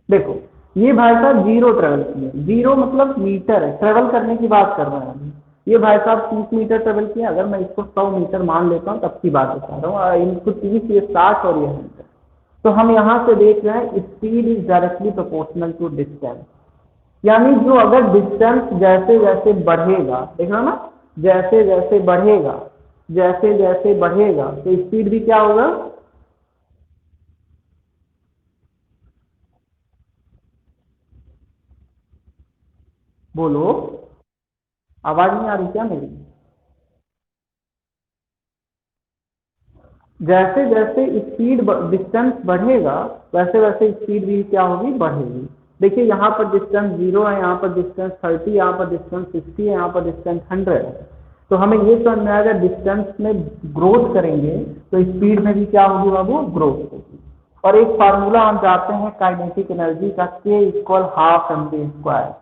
देखो, ये भाई साहब 0 ट्रेवल किए, 0 मतलब मीटर है, ट्रेवल करने की बात कर रहे हैं अभी। ये भाई साहब 30 मीटर ट्रेवल किया, अगर मैं इसको 100 मीटर मान लेता हूँ तब की बात बता रहा हूँ, इनको 30, ये 60, और ये 100। तो हम यहाँ से देख रहे हैं speed is directly proportional to distance, यानी जो अगर डिस्टेंस जैसे जैसे बढ़ेगा, देख रहे हो ना, जैसे जैसे बढ़ेगा, जैसे जैसे बढ़ेगा, तो स्पीड भी क्या होगा? बोलो, आवाज नहीं आ रही क्या मेरी? जैसे जैसे स्पीड डिस्टेंस बढ़ेगा, वैसे वैसे स्पीड भी क्या होगी? बढ़ेगी। देखिए, यहाँ पर डिस्टेंस 0 है, यहाँ पर डिस्टेंस 30, यहाँ पर डिस्टेंस 60 है, यहाँ पर डिस्टेंस 100 है। तो हमें ये समझ में आएगा डिस्टेंस में ग्रोथ करेंगे तो स्पीड में भी क्या होगी बाबू? ग्रोथ होगी। और एक फार्मूला हम जानते हैं काइनेटिक एनर्जी का, K equal half M V square.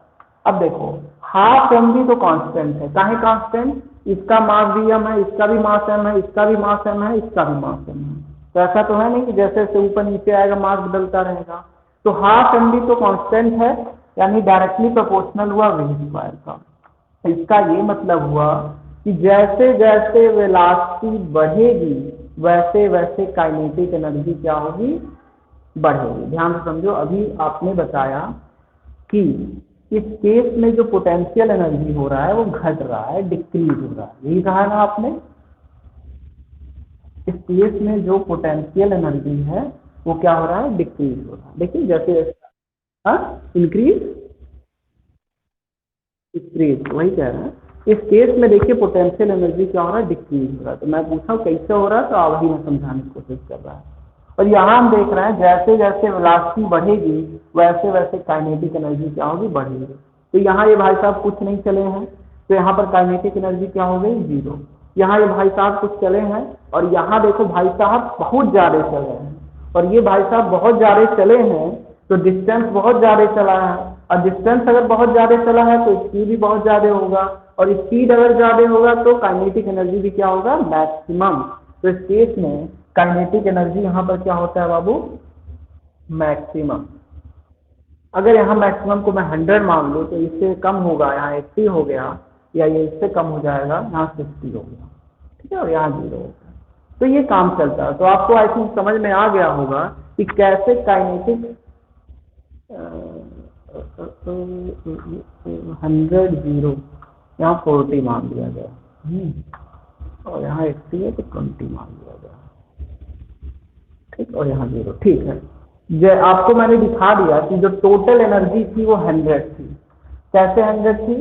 अब देखो, हाफ एम वी तो कांस्टेंट है, काहे कांस्टेंट? इसका मास भी एम है, इसका भी मास एम है, इसका भी मास एम है, इसका भी मास एम है। तो ऐसा तो है नहीं कि जैसे जैसे ऊपर नीचे आएगा मास बदलता रहेगा। तो हाफ एम वी तो कांस्टेंट है, यानी डायरेक्टली प्रोपोर्शनल हुआ वी स्क्वायर का। इसका ये मतलब हुआ कि जैसे जैसे वेलोसिटी बढ़ेगी, वैसे वैसे काइनेटिक एनर्जी क्या होगी? बढ़ेगी। ध्यान से समझो, अभी आपने बताया कि इस केस में जो पोटेंशियल एनर्जी हो रहा है वो घट रहा है, डिक्रीज हो रहा है, यही कहा ना आपने? इस केस में जो पोटेंशियल एनर्जी है वो क्या हो रहा है? डिक्रीज हो रहा है। देखिए, जैसे जैसे इंक्रीज डिक्रीज, वही कह रहे हैं। इस केस में देखिए पोटेंशियल एनर्जी क्या हो रहा है? डिक्रीज हो रहा है। तो मैं पूछा कैसे हो रहा है, तो वही मैं समझाने की कोशिश कर रहा है। और यहाँ हम देख रहे हैं जैसे जैसे वेलोसिटी बढ़ेगी वैसे वैसे काइनेटिक एनर्जी क्या होगी, बढ़ेगी। तो यहाँ ये भाई साहब कुछ नहीं चले हैं, तो यहाँ पर काइनेटिक एनर्जी क्या हो गई, जीरो। यहाँ ये भाई साहब कुछ चले हैं और यहाँ देखो भाई साहब बहुत ज्यादा चल रहे हैं, और ये भाई साहब बहुत ज्यादा चले हैं तो डिस्टेंस बहुत ज्यादा चला है, और डिस्टेंस अगर बहुत ज्यादा चला है तो स्पीड भी बहुत ज्यादा होगा, और स्पीड अगर ज्यादा होगा तो काइनेटिक एनर्जी भी क्या होगा, मैक्सिमम। तो इस केस में काइनेटिक एनर्जी यहाँ पर क्या होता है बाबू, मैक्सिमम। अगर यहाँ मैक्सिमम को मैं 100 मान लूँ तो इससे कम होगा, यहाँ 80 हो गया, या ये इससे कम हो जाएगा, यहाँ 60 हो गया, ठीक है, और यहाँ 0 हो गया। तो ये काम चलता है। तो आपको आई थिंक समझ में आ गया होगा कि कैसे काइनेटिक 100 0, यहाँ 40 मान दिया गया, और यहाँ 80 है तो 20 मान दिया गया, ठीक, और यहाँ 0, ठीक है। आपको मैंने दिखा दिया कि जो टोटल एनर्जी थी वो 100 थी। कैसे 100 थी,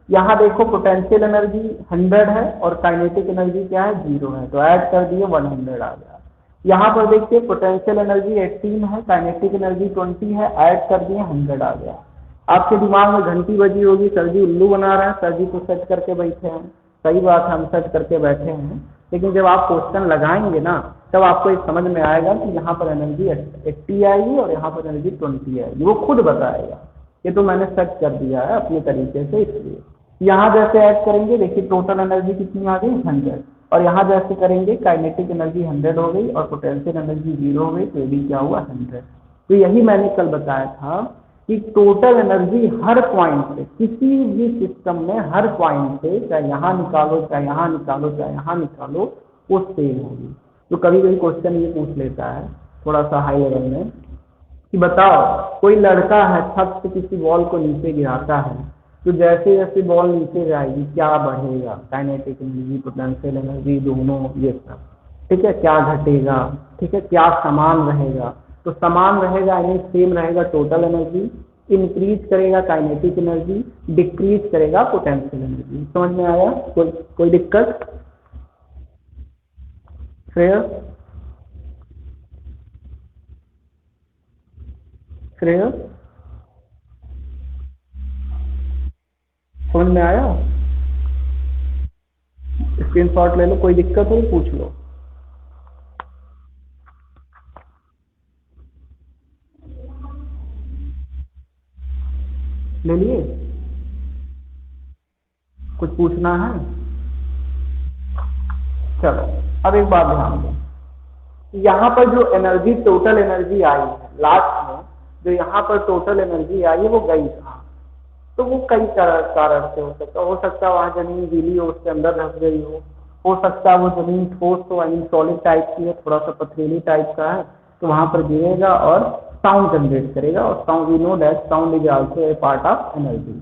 यहाँ देखो पोटेंशियल एनर्जी 100 है और काइनेटिक एनर्जी क्या है, 0 है, तो ऐड कर दिए 100 आ गया। यहाँ पर देखिए पोटेंशियल एनर्जी 18 है, काइनेटिक एनर्जी 20 है, ऐड कर दिए 100 आ गया। आपके दिमाग में घंटी बजी होगी, सर जी उल्लू बना रहे हैं, सर जी तो सेट करके बैठे हैं। सही बात है, हम सेट करके बैठे हैं, लेकिन जब आप क्वेश्चन लगाएंगे ना तब आपको एक समझ में आएगा कि यहाँ पर एनर्जी 80 आएगी और यहाँ पर एनर्जी 20 आएगी, वो खुद बताएगा। ये तो मैंने सेट कर दिया है अपने तरीके से, इसलिए यहाँ जैसे ऐड करेंगे, देखिए टोटल एनर्जी कितनी आ गई, 100, और यहाँ जैसे करेंगे काइनेटिक एनर्जी 100 हो गई और पोटेंशियल एनर्जी 0 हो गई, तो ये भी क्या हुआ, 100। तो यही मैंने कल बताया था कि टोटल एनर्जी हर पॉइंट से, किसी भी सिस्टम में हर पॉइंट से, चाहे यहाँ निकालो चाहे यहाँ निकालो चाहे यहाँ निकालो, वो सेम होगी। तो कभी कभी क्वेश्चन ये पूछ लेता है थोड़ा सा हाई लेवल में कि बताओ कोई लड़का है छत से किसी बॉल को नीचे गिराता है, तो जैसे जैसे बॉल नीचे जाएगी क्या बढ़ेगा, काइनेटिक एनर्जी पोटेंशियल एनर्जी दोनों, ये सब, ठीक है, क्या घटेगा, ठीक है, क्या समान रहेगा, तो समान रहेगा यानी सेम रहेगा टोटल एनर्जी, इंक्रीज करेगा काइनेटिक एनर्जी, डिक्रीज करेगा पोटेंशियल एनर्जी। समझ में आया, कोई दिक्कत, श्रेय श्रेय समझ में आया, स्क्रीनशॉट ले लो, कोई दिक्कत हो पूछ लो। ले लिए, कुछ पूछना है, चलो अब एक बात ध्यान दो, यहाँ पर जो एनर्जी टोटल एनर्जी आई है लास्ट में, जो यहाँ पर टोटल एनर्जी आई है वो गई कहाँ, तो वो कई कारण से हो सकता है वहाँ जमीन गीली हो उसके अंदर धस गई हो सकता है वो जमीन ठोस हो यानी सॉलिड टाइप की है, थोड़ा सा पथरीली टाइप का है, तो वहाँ पर गिरेगा और साउंड जनरेट करेगा, और sound we know that sound is also a part of energy.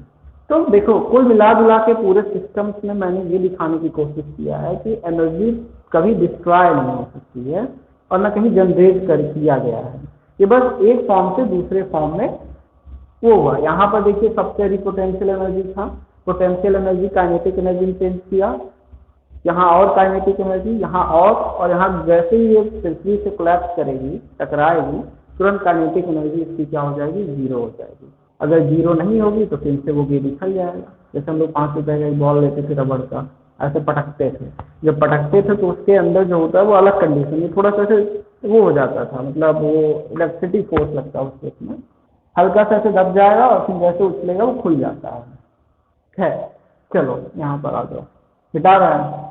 तो देखो कुल मिला जुला के पूरे सिस्टम्स में मैंने ये दिखाने की कोशिश किया है कि एनर्जी कभी डिस्ट्रॉय नहीं हो सकती है और न कहीं जनरेट कर किया गया है, ये बस एक फॉर्म से दूसरे फॉर्म में वो हुआ। यहाँ पर देखिए सबसे अधिक पोटेंशियल एनर्जी था, पोटेंशियल एनर्जी काइनेटिक एनर्जी में चेंज किया, यहाँ और काइनेटिक एनर्जी, यहाँ और यहाँ जैसे ही ये पृथ्वी से कोलैप्स करेगी, टकराएगी, तुरंत काइनेटिक एनर्जी इसकी क्या हो जाएगी, 0 हो जाएगी। अगर 0 नहीं होगी तो फिर से वो गेम निकल जाएगा। जैसे हम लोग 5 रुपए का एक बॉल लेते थे रबड़ का, ऐसे पटकते थे, जब पटकते थे तो उसके अंदर जो होता है वो अलग कंडीशन में थोड़ा सा ऐसे वो हो जाता था, मतलब वो इलेक्ट्रिसिटी फोर्स लगता है उसमें, हल्का सा ऐसे दब जाएगा और फिर जैसे उछलेगा वो खुल जाता है। चलो यहाँ पर आ जाओ, मिटा रहे हैं।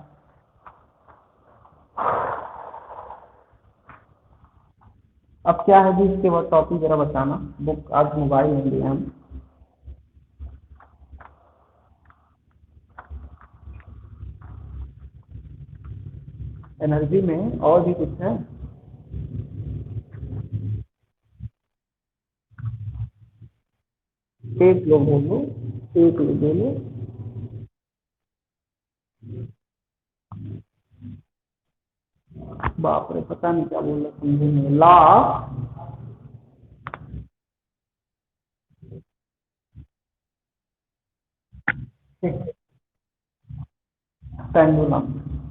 अब क्या है जी इसके बाद टॉपिक जरा बताना, बुक आज मोबाइल नहीं लिए हम। एनर्जी में और भी कुछ है, एक लोग बोलो, एक लोग बोलो। बाप रे पता नहीं क्या बोल रहे, समझे नहीं, लॉ पेंडुलम,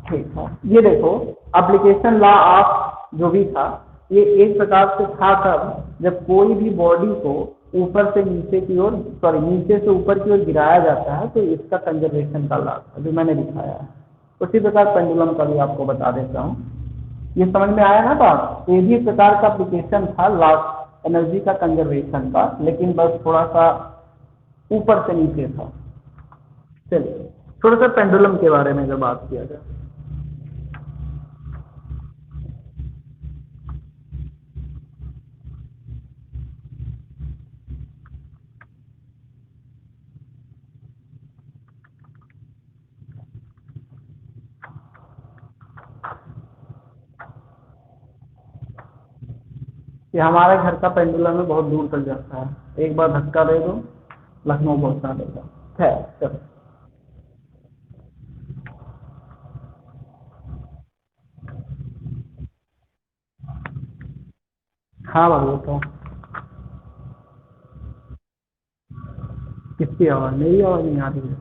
ठीक है। ये देखो एप्लीकेशन लॉ ऑफ जो भी था, ये एक प्रकार से था तब जब कोई भी बॉडी को ऊपर से नीचे की ओर, सॉरी नीचे से ऊपर की ओर गिराया जाता है तो इसका कंजर्वेशन का लाभ है, जो मैंने दिखाया है। उसी प्रकार पेंडुलम का भी आपको बता देता हूँ। ये समझ में आया ना बात? ये भी एक प्रकार का एप्लीकेशन था लास्ट एनर्जी का कंजर्वेशन का, लेकिन बस थोड़ा सा ऊपर से नीचे था। चलिए थोड़ा सा पेंडुलम के बारे में जब बात किया जाए, कि हमारे घर का पेंडुलम में बहुत दूर तक जाता है, एक बार धक्का दे दो लखनऊ पहुंचा देगा। खैर चलो। हाँ बाबू तो किसकी आवाज? मेरी आवाज नहीं आ रही है?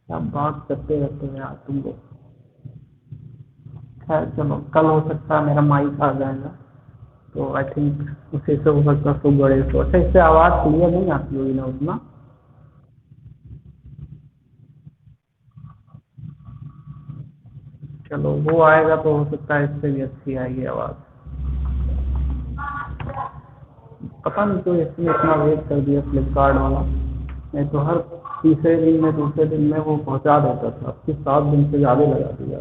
आप बात करते रहते हैं यार तुम लोग। खैर चलो, कल हो सकता है मेरा माइक आ जाएगा, तो आई थिंक उसी से हो सकता है सब बड़े तो अच्छा, इससे आवाज क्लियर नहीं आती होगी ना उतना। चलो वो आएगा तो हो सकता है इससे भी अच्छी आएगी आवाज। पता नहीं क्यों इसने इतना वेट कर दिया फ्लिपकार्ट वाला, नहीं तो हर तीसरे दिन में दूसरे दिन में वो पहुंचा देता था, अब की 7 दिन से ज़्यादा लगा दिया।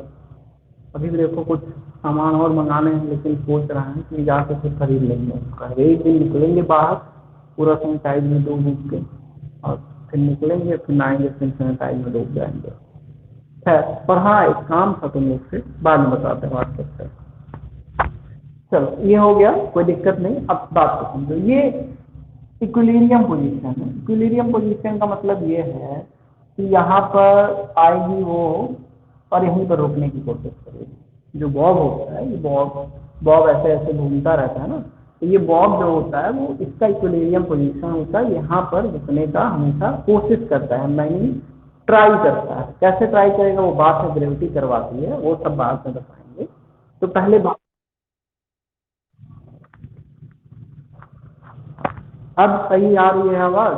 अभी भी देखो कुछ सामान और मंगाने हैं, लेकिन सोच रहे हैं कि जाके फिर खरीद लेंगे उसका। एक दिन निकलेंगे बाहर पूरा सैनिटाइज में डूब डूब के, और फिर निकलेंगे फिर आएंगे फिर सैनिटाइज में डूब जाएंगे। खैर, पर हाँ एक काम था तुम लोग से बाद में बताते हैं, बात करते हैं। चलो ये हो गया, कोई दिक्कत नहीं। अब बात को समझो, ये इक्विलिब्रियम पोजीशन है। इक्विलिब्रियम पोजीशन का मतलब ये है कि यहाँ पर आएगी वो और यहीं पर रोकने की कोशिश करेगी। जो बॉब होता है, ये बॉब बॉब ऐसे ऐसे घूमता रहता है ना, तो ये बॉब जो होता है वो इसका इक्विलिब्रियम पोजीशन होता है, यहाँ पर रुकने का हमेशा कोशिश करता है, मैंने ट्राई करता है। कैसे ट्राई करेगा वो बात है, ग्रेविटी करवाती है, वो सब बात में बताएंगे। तो पहले बात, अब सही आ रही है आवाज?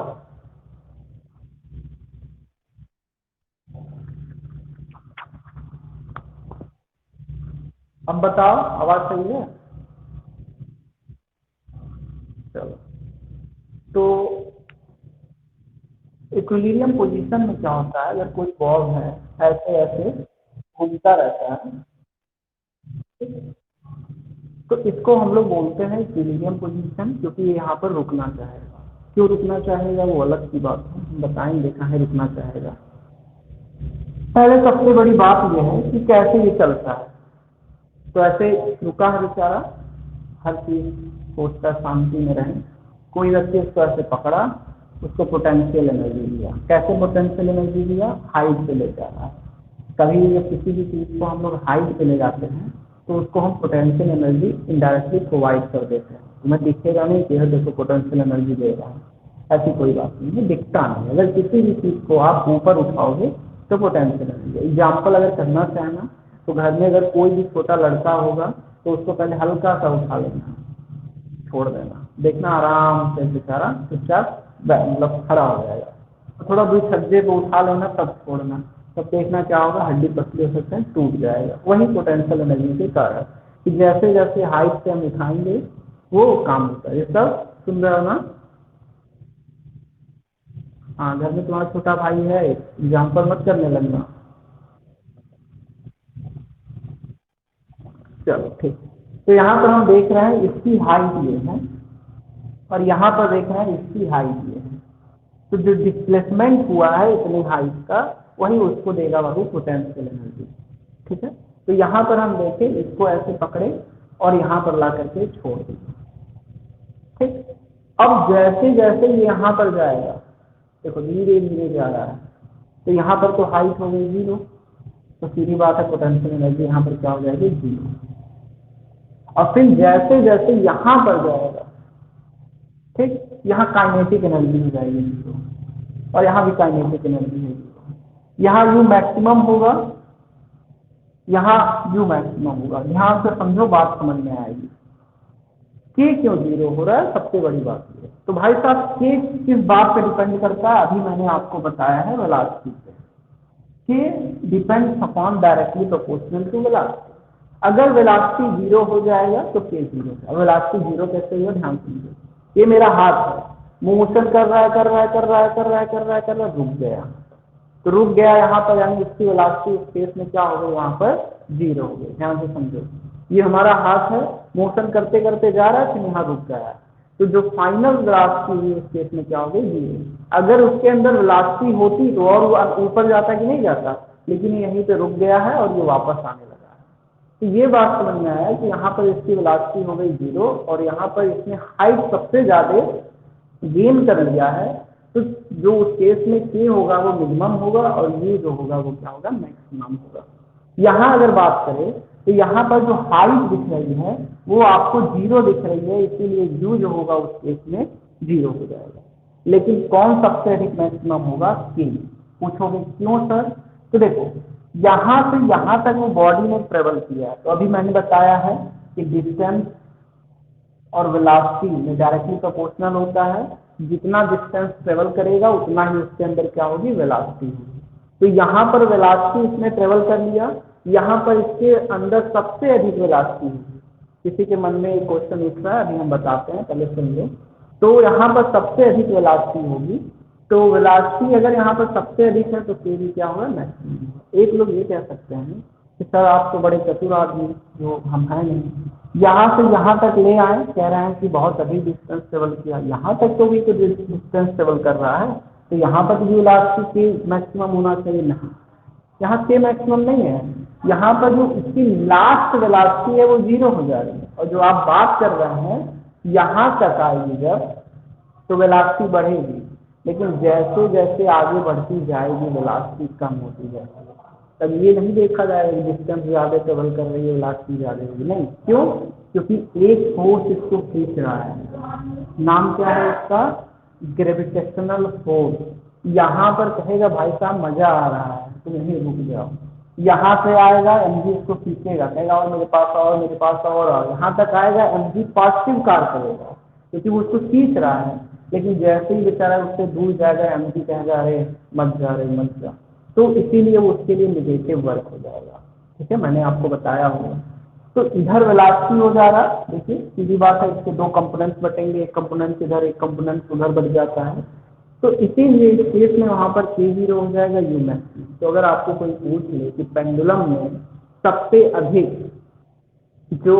अब बताओ आवाज सही है? चलो, तो इक्विलिब्रियम पोजीशन में क्या होता है, अगर कोई बॉब है ऐसे ऐसे घूमता रहता है, तो इसको हम लोग बोलते हैं इक्विलिब्रियम पोजीशन, क्योंकि ये यहाँ पर रुकना चाहेगा। क्यों रुकना चाहेगा वो अलग की बात है, हम बताएंगे कहाँ रुकना चाहेगा। पहले सबसे बड़ी बात यह है कि कैसे ये चलता है। तो ऐसे रुका है बेचारा, हर चीज सोचता शांति में रहे। कोई व्यक्ति उसको ऐसे पकड़ा, उसको पोटेंशियल एनर्जी दिया। कैसे पोटेंशियल एनर्जी दिया? हाइट पे ले जा रहा है। कभी जब किसी भी चीज को हम लोग हाइट पे ले जाते हैं तो उसको हम पोटेंशियल एनर्जी इनडायरेक्टली प्रोवाइड कर देते हैं। तुम्हें दिखेगा नहीं कि देखो पोटेंशियल एनर्जी दे रहा है, ऐसी कोई बात नहीं है, दिखता नहीं। अगर किसी भी चीज को आप ऊपर उठाओगे तो पोटेंशियल एनर्जी। एग्जाम्पल अगर करना चाहना तो घर में अगर कोई भी छोटा लड़का होगा तो उसको पहले हल्का सा उठा लेना, छोड़ देना, देखना आराम से बेचारा चुपचाप मतलब खड़ा हो जाएगा। तो थोड़ा भी छज्जे को उठा लेना तब छोड़ना, तब देखना क्या होगा, हड्डी पतली हो सकते हैं, टूट जाएगा। वही पोटेंशियल एनर्जी के कारण कि जैसे जैसे हाइट से हम उठाएंगे वो काम होता है। ये सब सुन रहे हो ना? हाँ, घर में तुम्हारा छोटा भाई है, एग्जाम्पल मत करने लगना। चलो ठीक। तो यहाँ पर हम देख रहे हैं इसकी हाइट ये है, और यहाँ पर देख रहे हैं इसकी हाइट ये है। तो जो डिस्प्लेसमेंट हुआ है इतनी हाइट का, वही उसको देगा बाबू पोटेंशियल एनर्जी। ठीक है, तो यहाँ पर हम देखें, इसको ऐसे पकड़े और यहाँ पर ला करके छोड़ दें। ठीक, अब जैसे जैसे ये यहाँ पर जाएगा, देखो धीरे धीरे जा रहा है, तो यहाँ पर तो हाइट हो गई 0, तो सीधी बात है पोटेंशियल एनर्जी यहाँ पर क्या हो जाएगी, 0। और फिर जैसे जैसे यहाँ पर जाएगा, ठीक, यहाँ काइनेटिक एनर्जी हो जाएगी 0, और यहाँ भी काइनेटिक एनर्जी है 0। यहाँ यू मैक्सिमम होगा यहाँ u मैक्सिमम होगा। ध्यान से समझो, बात समझ में आएगी। के क्यों जीरो हो रहा है, सबसे बड़ी बात ये। तो भाई साहब के किस बात पे डिपेंड करता है, अभी मैंने आपको बताया है वेलोसिटी पे। K depends upon directly proportional to velocity. अगर वेलोसिटी जीरो हो जाएगा तो के जीरो है। वेलोसिटी जीरो कैसे हुआ, ध्यान समझो। ये मेरा हाथ है, मोशन कर रहा है कर रहा है कर रहा है कर रहा है कर रहा है कर रहा है, रुक गया। तो रुक गया यहाँ पर, यानी इसकी वेलोसिटी स्पेस में क्या हो गई, यहाँ पर जीरो हो गई। ध्यान से समझो, ये हमारा हाथ है, मोशन करते करते जा रहा है, फिर यहाँ रुक गया। तो जो फाइनल वेलोसिटी हुई उस केस में क्या हो गई, जीरो। अगर उसके अंदर वेलोसिटी होती तो और वो ऊपर जाता कि नहीं जाता, लेकिन यहीं पे रुक गया है और ये वापस आने लगा है। तो ये बात समझ में आया कि यहाँ पर इसकी वेलोसिटी हो गई जीरो, और यहाँ पर इसने हाइट सबसे ज्यादा गेन कर लिया है। तो जो उस केस में के होगा वो मिनिमम होगा, और ये जो होगा वो क्या होगा, मैक्सिमम होगा। यहाँ अगर बात करें तो यहाँ पर जो हाइट दिख रही है वो आपको जीरो दिख रही है, इसीलिए यू जो होगा उस केस में जीरो हो जाएगा। लेकिन कौन सबसे अधिक मैक्सिमम होगा, के। पूछोगे क्यों सर, तो देखो यहाँ से यहाँ तक वो बॉडी ने ट्रेवल किया है, तो अभी मैंने बताया है कि डिस्टेंस और वेलोसिटी में डायरेक्टली प्रोपोर्शनल होता है। जितना डिस्टेंस ट्रेवल करेगा उतना ही उसके अंदर क्या होगी, वेलोसिटी होगी। तो यहाँ पर वेलोसिटी इसने ट्रेवल कर लिया, यहाँ पर इसके अंदर सबसे अधिक वेलोसिटी होगी। किसी के मन में एक क्वेश्चन उठ रहा है, अभी हम बताते हैं, पहले सुन लो। तो यहाँ पर सबसे अधिक वेलोसिटी होगी। तो वेलोसिटी अगर यहाँ पर सबसे अधिक है तो के भी क्या होगा, मैक्सिमम। एक लोग ये कह सकते हैं कि सर आप तो बड़े चतुर आदमी, जो हम हैं नहीं। यहाँ से यहाँ तक ले आए, कह रहे हैं कि बहुत अधिक डिस्टेंस ट्रेवल किया, यहाँ तक तो भी तो डिस्टेंस ट्रेवल कर रहा है, तो यहाँ पर भी वेलोसिटी के मैक्सिमम होना चाहिए। नहीं, यहाँ के मैक्सिमम नहीं है। यहाँ पर जो इसकी लास्ट वेलोसिटी है वो जीरो हो जा रही है, और जो आप बात कर रहे हैं यहाँ तक आएगी जब, तो वेलोसिटी बढ़ेगी। लेकिन जैसे जैसे आगे बढ़ती जाएगी वेलोसिटी कम होती जाएगी। तब ये नहीं देखा जाएगा डिस्टेंस ज़्यादा ट्रेवल कर रही है वेलोसिटी ज़्यादा होगी, नहीं। क्यों, क्योंकि एक फोर्स इसको खींच रहा है। नाम क्या है उसका, ग्रेविटेशनल फोर्स। यहाँ पर कहेगा भाई साहब मजा आ रहा है, तुम यहीं रुक जाओ। यहाँ से आएगा एमजी इसको खींचेगा, कहेगा और मेरे पास आओ मेरे पास आओ, और यहाँ तक आएगा एमजी पॉजिटिव कार्य करेगा क्योंकि वो उसको खींच रहा है। लेकिन जैसे ही बेचारा उससे दूर जाएगा एमजी कहेगा अरे मत जा, अरे मत जा। तो इसीलिए वो उसके लिए निगेटिव वर्क हो जाएगा। ठीक है, मैंने आपको बताया होगा। तो इधर वेलोसिटी हो जा रहा, देखिए सीधी बात है, इसके दो कंपोनेंट्स बटेंगे, एक कंपोनेंट इधर एक कंपोनेंट उधर बढ़ जाता है। तो इसीलिए इस केस में वहां पर के जीरो हो जाएगा, यू मैक्सिमम। तो अगर आपको कोई पूछ ले कि पेंडुलम में सबसे अधिक जो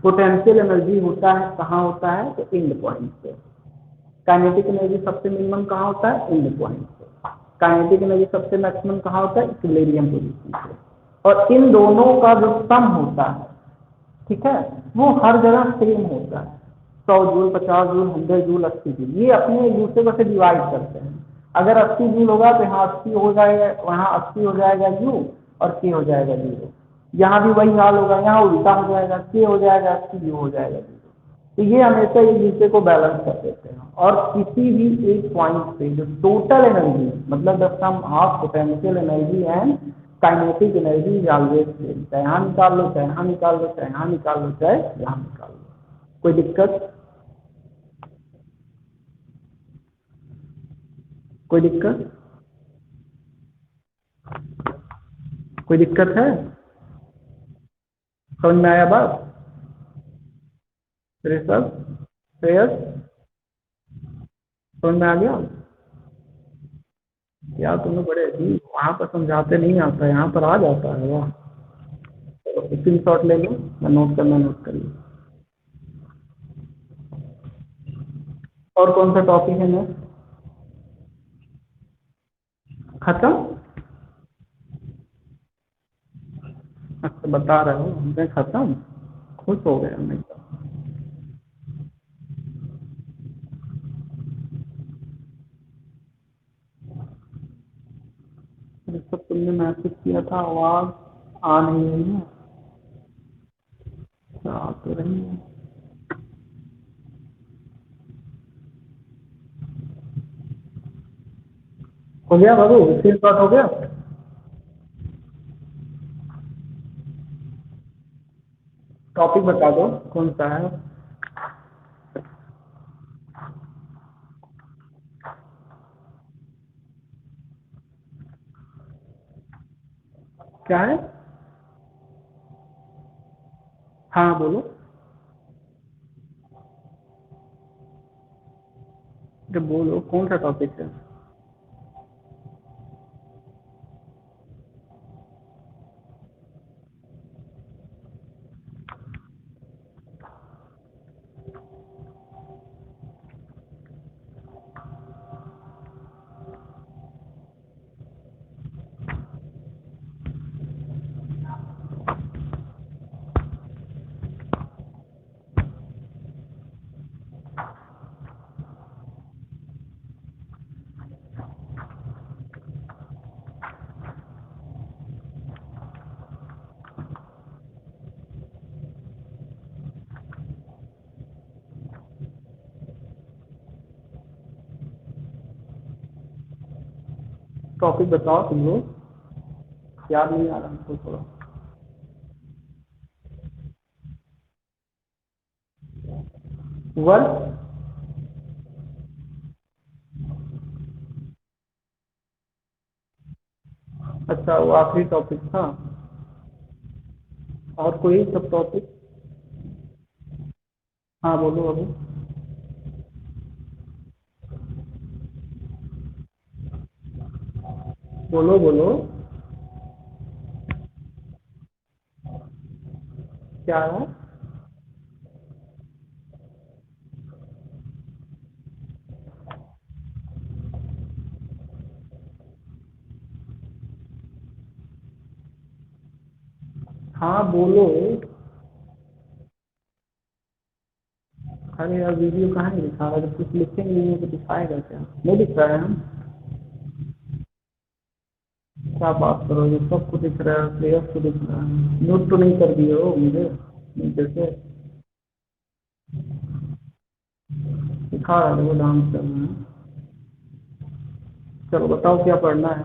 पोटेंशियल एनर्जी होता है कहाँ होता है, तो एंड पॉइंट पे। काइनेटिक एनर्जी सबसे मिनिमम कहाँ होता है, एंड पॉइंट पे। काइनेटिक एनर्जी सबसे मैक्सिमम कहाँ होता है, इक्विलिब्रियम पोजीशन पे। और इन दोनों का जो सम होता है, ठीक है, वो हर जगह सेम होता है। 100 जूल, 50 जूल, 100 जूल, 80 जूल, ये अपने एक दूसरे को से डिवाइड करते हैं। अगर 80 जूल होगा तो यहाँ 80 हो जाएगा, वहाँ 80 हो जाएगा यू, और के हो जाएगा जीरो। यहाँ भी वही हाल होगा, यहाँ उल्टा हो जाएगा, के हो जाएगा 80, यू हो जाएगा जीरो। तो ये हमेशा एक दूसरे को बैलेंस कर देते हैं। और किसी भी एक पॉइंट पे जो टोटल एनर्जी, मतलब the sum of potential energy and kinetic energy is always same. चाहे यहाँ निकाल लो, चाहे यहाँ निकाल लो, चाहे यहाँ निकाल लो, चाहे यहाँ निकाल लो, कोई दिक्कत, कोई दिक्कत, कोई दिक्कत है, समझ में आया बात, ऋषभ, श्रेयस, समझ में आ गया। यार तुम्हें बड़े अजीब, वहाँ पर समझाते नहीं आता, यहाँ पर आ जाता है। वाह, स्क्रीन शॉट ले लो, मैं नोट करना, नोट कर लो। और कौन सा टॉपिक है नेक्स्ट, खत्म। अच्छा बता रहे हो, हमने खत्म, खुश हो गया मैं तो। जिस पर तुमने मैसेज किया था आवाज आ नहीं रही है, आ तो रही है। हो गया बाबू, स्क्रीन शॉट हो गया। टॉपिक बता दो कौन सा है। क्या है? हाँ बोलो। जब बोलो कौन सा टॉपिक है। टॉपिक बताओ तुम लोग, याद नहीं आ रहा हमको थोड़ा। वर्क। अच्छा वो आखिरी टॉपिक था। और कोई सब टॉपिक। हाँ बोलो अभी। बोलो बोलो। क्या है? हाँ बोलो। अरे यार वीडियो कहाँ नहीं दिखा रहा, जब कुछ लिखेंगे नहीं है तो दिखाएगा क्या? नहीं दिख रहा है हम। क्या बात करोगे, सबको दिख रहा है, प्लेयर्स को दिख रहा है। म्यूट तो नहीं कर दिए हो मुझे नीचे से? दिखा रहा है वो डांस कर रहे हैं। चलो बताओ क्या पढ़ना है,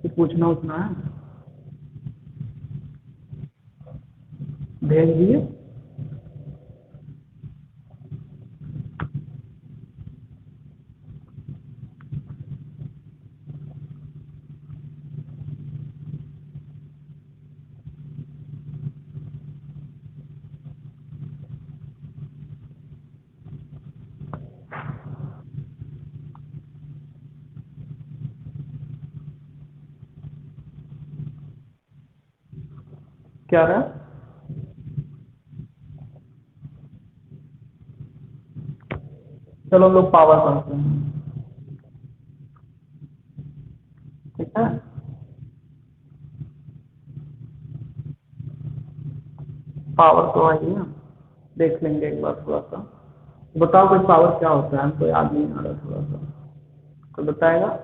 कुछ पूछना उछना है? भेज दिए। क्या रहा? चलो हम लोग पावर पढ़ते हैं। ठीक है। पावर तो आइए ना, देख लेंगे एक बार थोड़ा सा। बताओ कोई पावर क्या होता है, हमको याद नहीं आ रहा थोड़ा सा, कोई बताएगा?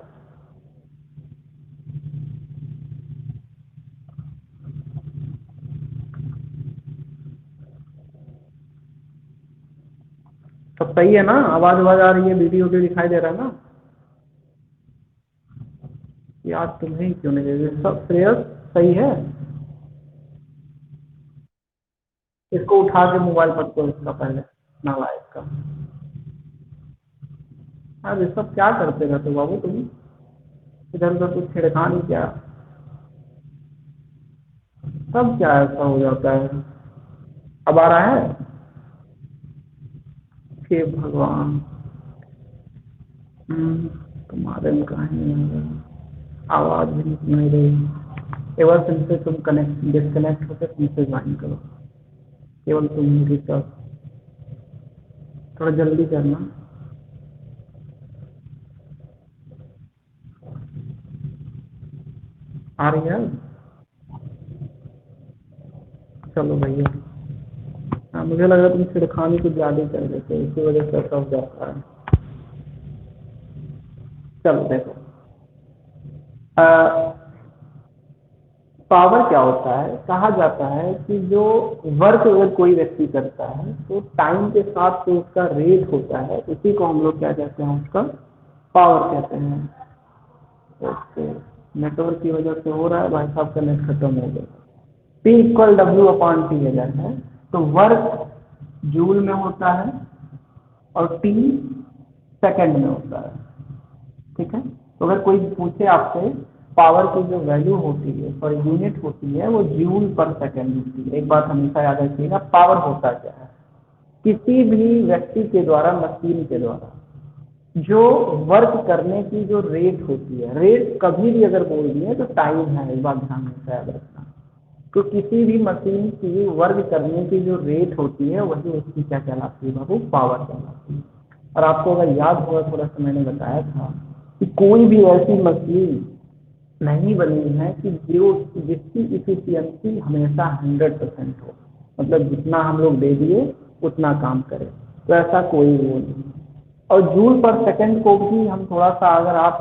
सब सही है ना? आवाज आवाज आ रही है, वीडियो वीडियो दिखाई दे रहा है ना? याद तुम्हें क्यों नहीं दे रही? सब श्रेयस सही है? इसको उठा के मोबाइल पर तो इसका पहले नालायक का। हाँ ये सब क्या करते रहते हो बाबू तुम, इधर उधर कुछ छेड़खानी क्या? सब क्या ऐसा हो जाता है? अब आ रहा है? हे भगवान। तुम्हारे में कहाँ नहीं आ रहा, आवाज भी निकल नहीं रही। केवल तुमसे तुम कनेक्ट डिस्कनेक्ट होकर तुमसे ज्वाइन करो, केवल तुम मेरी तरफ। थोड़ा जल्दी करना। आ रही है? चलो भैया। हाँ मुझे लगा तुम छिड़खानी कुछ ज्यादा ही कर देते, इसी वजह से ऐसा हो जाता है। चलो देखो, पावर क्या होता है, कहा जाता है कि जो वर्क अगर कोई व्यक्ति करता है तो टाइम के साथ जो उसका रेट होता है उसी को हम लोग क्या कहते हैं, उसका पावर कहते हैं। ओके। नेटवर्क की वजह से हो रहा है, भाई साहब का नेट खत्म हो गया। P equal W upon T अगर है तो वर्क जूल में होता है और टी सेकंड में होता है, ठीक है। तो अगर कोई पूछे आपसे पावर की जो वैल्यू होती है पर यूनिट होती है वो जूल पर सेकंड होती है। एक बात हमेशा याद रखिएगा, पावर होता क्या है, किसी भी व्यक्ति के द्वारा, मशीन के द्वारा जो वर्क करने की जो रेट होती है, रेट कभी भी अगर बोल दिए तो टाइम है, एक बात ध्यान में याद रखना। तो किसी भी मशीन की वर्क करने की जो रेट होती है वही उसकी क्या कहलाती है बाबू, पावर कहलाती है। और आपको अगर याद होगा, थोड़ा सा मैंने बताया था कि कोई भी ऐसी मशीन नहीं बनी है कि जो जिसकी इफिशियंसी हमेशा 100% हो, मतलब जितना हम लोग दे दिए उतना काम करे, तो ऐसा कोई वो नहीं। और जूल पर सेकंड को भी हम थोड़ा सा अगर आप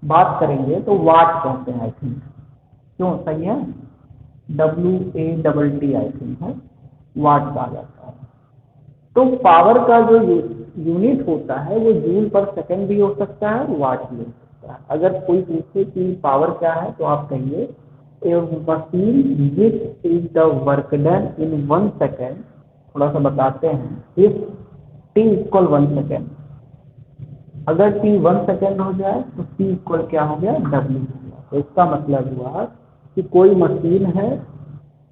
बात करेंगे तो वाट कहते हैं, आई थिंक, क्यों, सही है, WATT आई थिंक है, वाट कहा जाता है। तो पावर का जो यूनिट होता है वो जूल पर सेकंड भी हो सकता है, वाट भी हो सकता है। अगर कोई पूछे कि पावर क्या है तो आप कहिए a machine which is the work done in 1 second, थोड़ा सा बताते हैं, इफ टी इक्वल 1 सेकेंड, अगर टी 1 सेकेंड हो जाए तो टी इक्वल क्या हो गया, डब्ल्यू हो गया। तो इसका मतलब हुआ कि कोई मशीन है,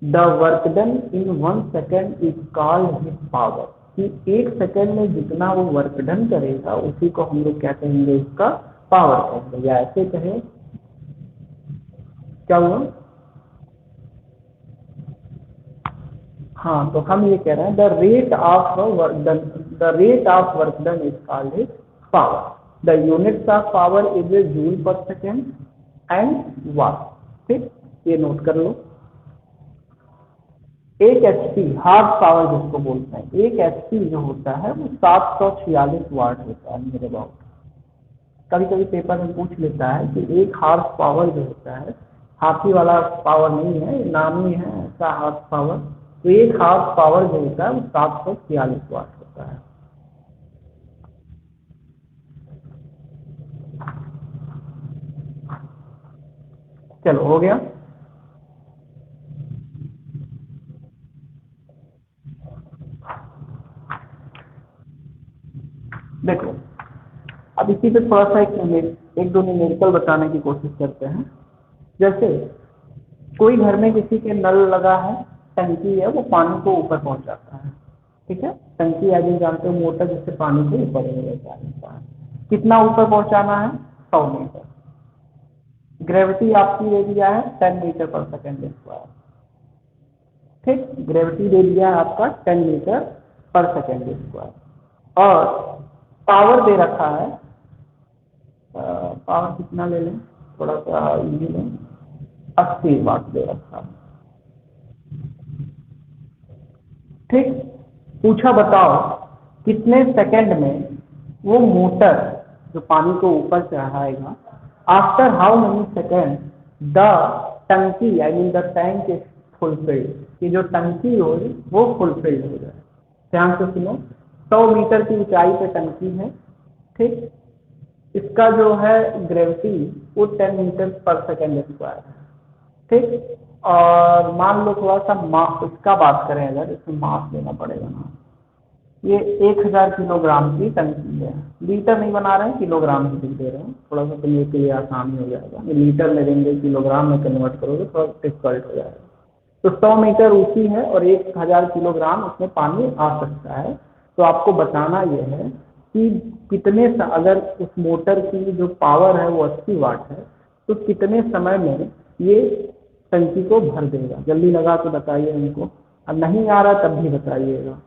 the work done in 1 second is called his power, कि 1 सेकेंड में जितना वो वर्क डन करेगा उसी को हम लोग क्या कहेंगे, उसका पावर कहेंगे। या ऐसे कहें, क्या हुआ, हाँ, तो हम ये कह रहे हैं the rate of work done, the rate of work done is called his power, the units of power is a joule पर सेकेंड एंड वाट। ठीक, ये नोट कर लो। एक एचपी हार्स पावर जिसको बोलते हैं, एक एचपी जो होता है वो 746 वाट होता है मेरे बाबू। कभी कभी पेपर में पूछ लेता है कि एक हार्स पावर जो होता है, हाथी वाला पावर नहीं है, नामी है ऐसा हार्स पावर, तो एक हार्स पावर जो होता है वो 746 वाट होता है। चलो हो गया। देखो अब इसी पे थोड़ा सा एक दो न्यूमेरिकल बताने की कोशिश करते हैं। जैसे कोई घर में किसी के नल लगा है, टंकी है, वो पानी को ऊपर पहुंचाता है, ठीक है। टंकी आदि जानते हो, मोटर जिससे पानी को ऊपर ले जाता है। कितना ऊपर पहुंचाना है, 100 मीटर। ग्रेविटी आपकी दे दिया है 10 मीटर पर सेकेंड स्क्वायर, ठीक, ग्रेविटी दे दिया है आपका 10 मीटर पर सेकेंड स्क्वायर। और पावर दे रखा है, पावर कितना ले लें, थोड़ा सा इजी लें, 80 वाट दे रखा है, ठीक। पूछा बताओ कितने सेकंड में वो मोटर जो पानी को ऊपर चढ़ाएगा, after how many second the टंकी I mean the tank is fulfilled, कि जो टंकी हो वो फुलफिल्ड हो जाए। ध्यान से सुनो, 100 मीटर की ऊंचाई पे टंकी है, ठीक, इसका जो है ग्रेविटी वो 10 मीटर पर सेकेंड स्क्वायर है, ठीक। और मान लो थोड़ा सा इसका बात करें, अगर इसमें मास लेना पड़ेगा ना, ये 1000 किलोग्राम की टंकी है, लीटर नहीं बना रहे हैं, किलोग्राम ही लिख दे रहे हैं, थोड़ा सा तो ये के लिए आसानी हो जाएगा, ये लीटर में देंगे, किलोग्राम में कन्वर्ट करोगे थोड़ा डिफिकल्ट हो जाएगा। तो 100 मीटर ऊंची है और 1000 किलोग्राम उसमें पानी आ सकता है। तो आपको बताना यह है कि कितने अगर उस मोटर की जो पावर है वो 80 वाट है, तो कितने समय में ये टंकी को भर देगा। जल्दी लगा के बताइए हमको, अब नहीं आ रहा तब भी बताइएगा।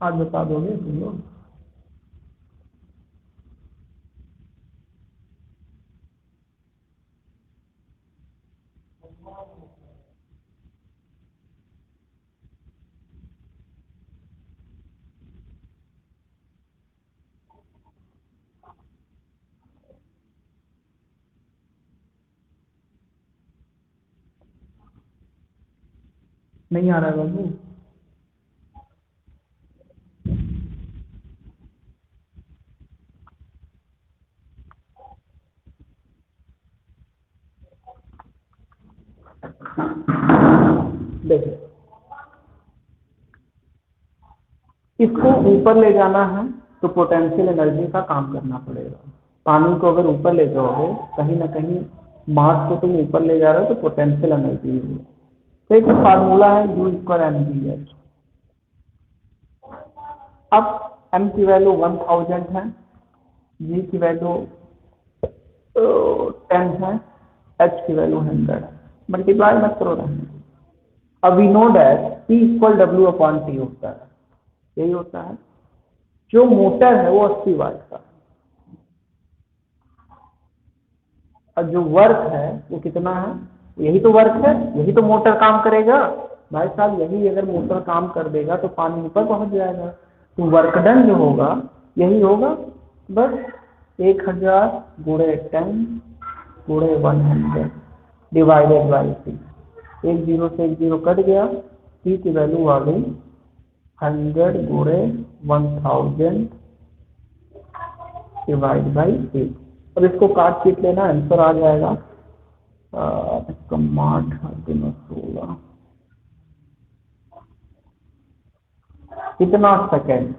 आज बता दोगे तुम लोग? नहीं आ रहा है बाबू? देखो, इसको ऊपर ले जाना है तो पोटेंशियल एनर्जी का काम करना पड़ेगा। पानी को अगर ऊपर ले जाओगे, कहीं ना कहीं मास को तुम ऊपर ले जा रहे हो तो पोटेंशियल एनर्जी है। तो एक फार्मूला है U equal M G H. अब m की वैल्यू 1000 है, g की वैल्यू 10 है, h की वैल्यू 100 है। मल्टीप्लाई मत करो रहने। अब we know that P equal W upon T होता है, यही होता है। जो मोटर है वो 80 वाट का है, और जो वर्क है वो कितना है? यही तो वर्क है, यही तो मोटर काम करेगा भाई साहब। यही अगर मोटर काम कर देगा तो पानी ऊपर पहुंच जाएगा। तो वर्क डन जो होगा यही होगा, बस 1000 गुणे 10 गुणे 100 डिवाइडेड बाई टी। एक जीरो से एक जीरो कट गया, टी की वैल्यू आ गई 100 गुणे 1000 डिवाइड बाई 8। अब इसको काट पीट लेना, आंसर आ जाएगा इसका 8×16 कितना सेकेंड।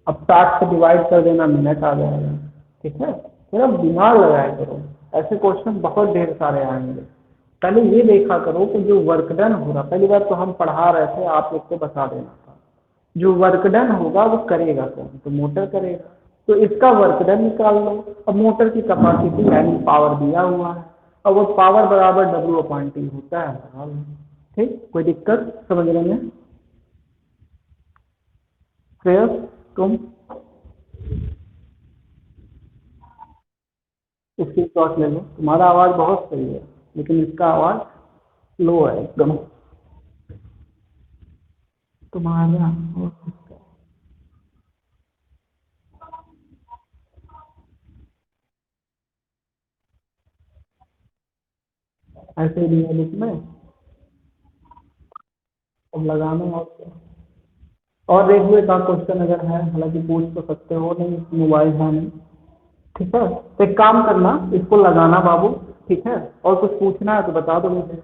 अब 60 से डिवाइड कर देना, मिनट आ जाएगा। ठीक है, थोड़ा दिमाग लगाया करो, ऐसे क्वेश्चन बहुत ढेर सारे आएंगे। पहले ये देखा करो कि जो वर्क डन होगा, पहली बार तो हम पढ़ा रहे थे, आप लोग को बता देना था, जो वर्क डन होगा वो करेगा कौन? तो मोटर करेगा। तो इसका वर्क डन निकाल लो। अब मोटर की कैपेसिटी यानी पावर दिया हुआ है, और वो पावर बराबर डब्ल्यू अपॉन टी होता है। ठीक, कोई दिक्कत समझने में? श्रेयस तुम इसकी शॉट ले लो। तुम्हारा आवाज बहुत सही है, लेकिन इसका आवाज लो है एकदम तुम्हारा। ऐसे ही नहीं है इसमें, अब लगाना और क्या। और देख लो एक क्वेश्चन अगर है, हालांकि पूछ तो सकते हो नहीं, मोबाइल है नहीं। ठीक है, तो एक काम करना, इसको लगाना बाबू। ठीक है, और कुछ पूछना है तो बता दो मुझे।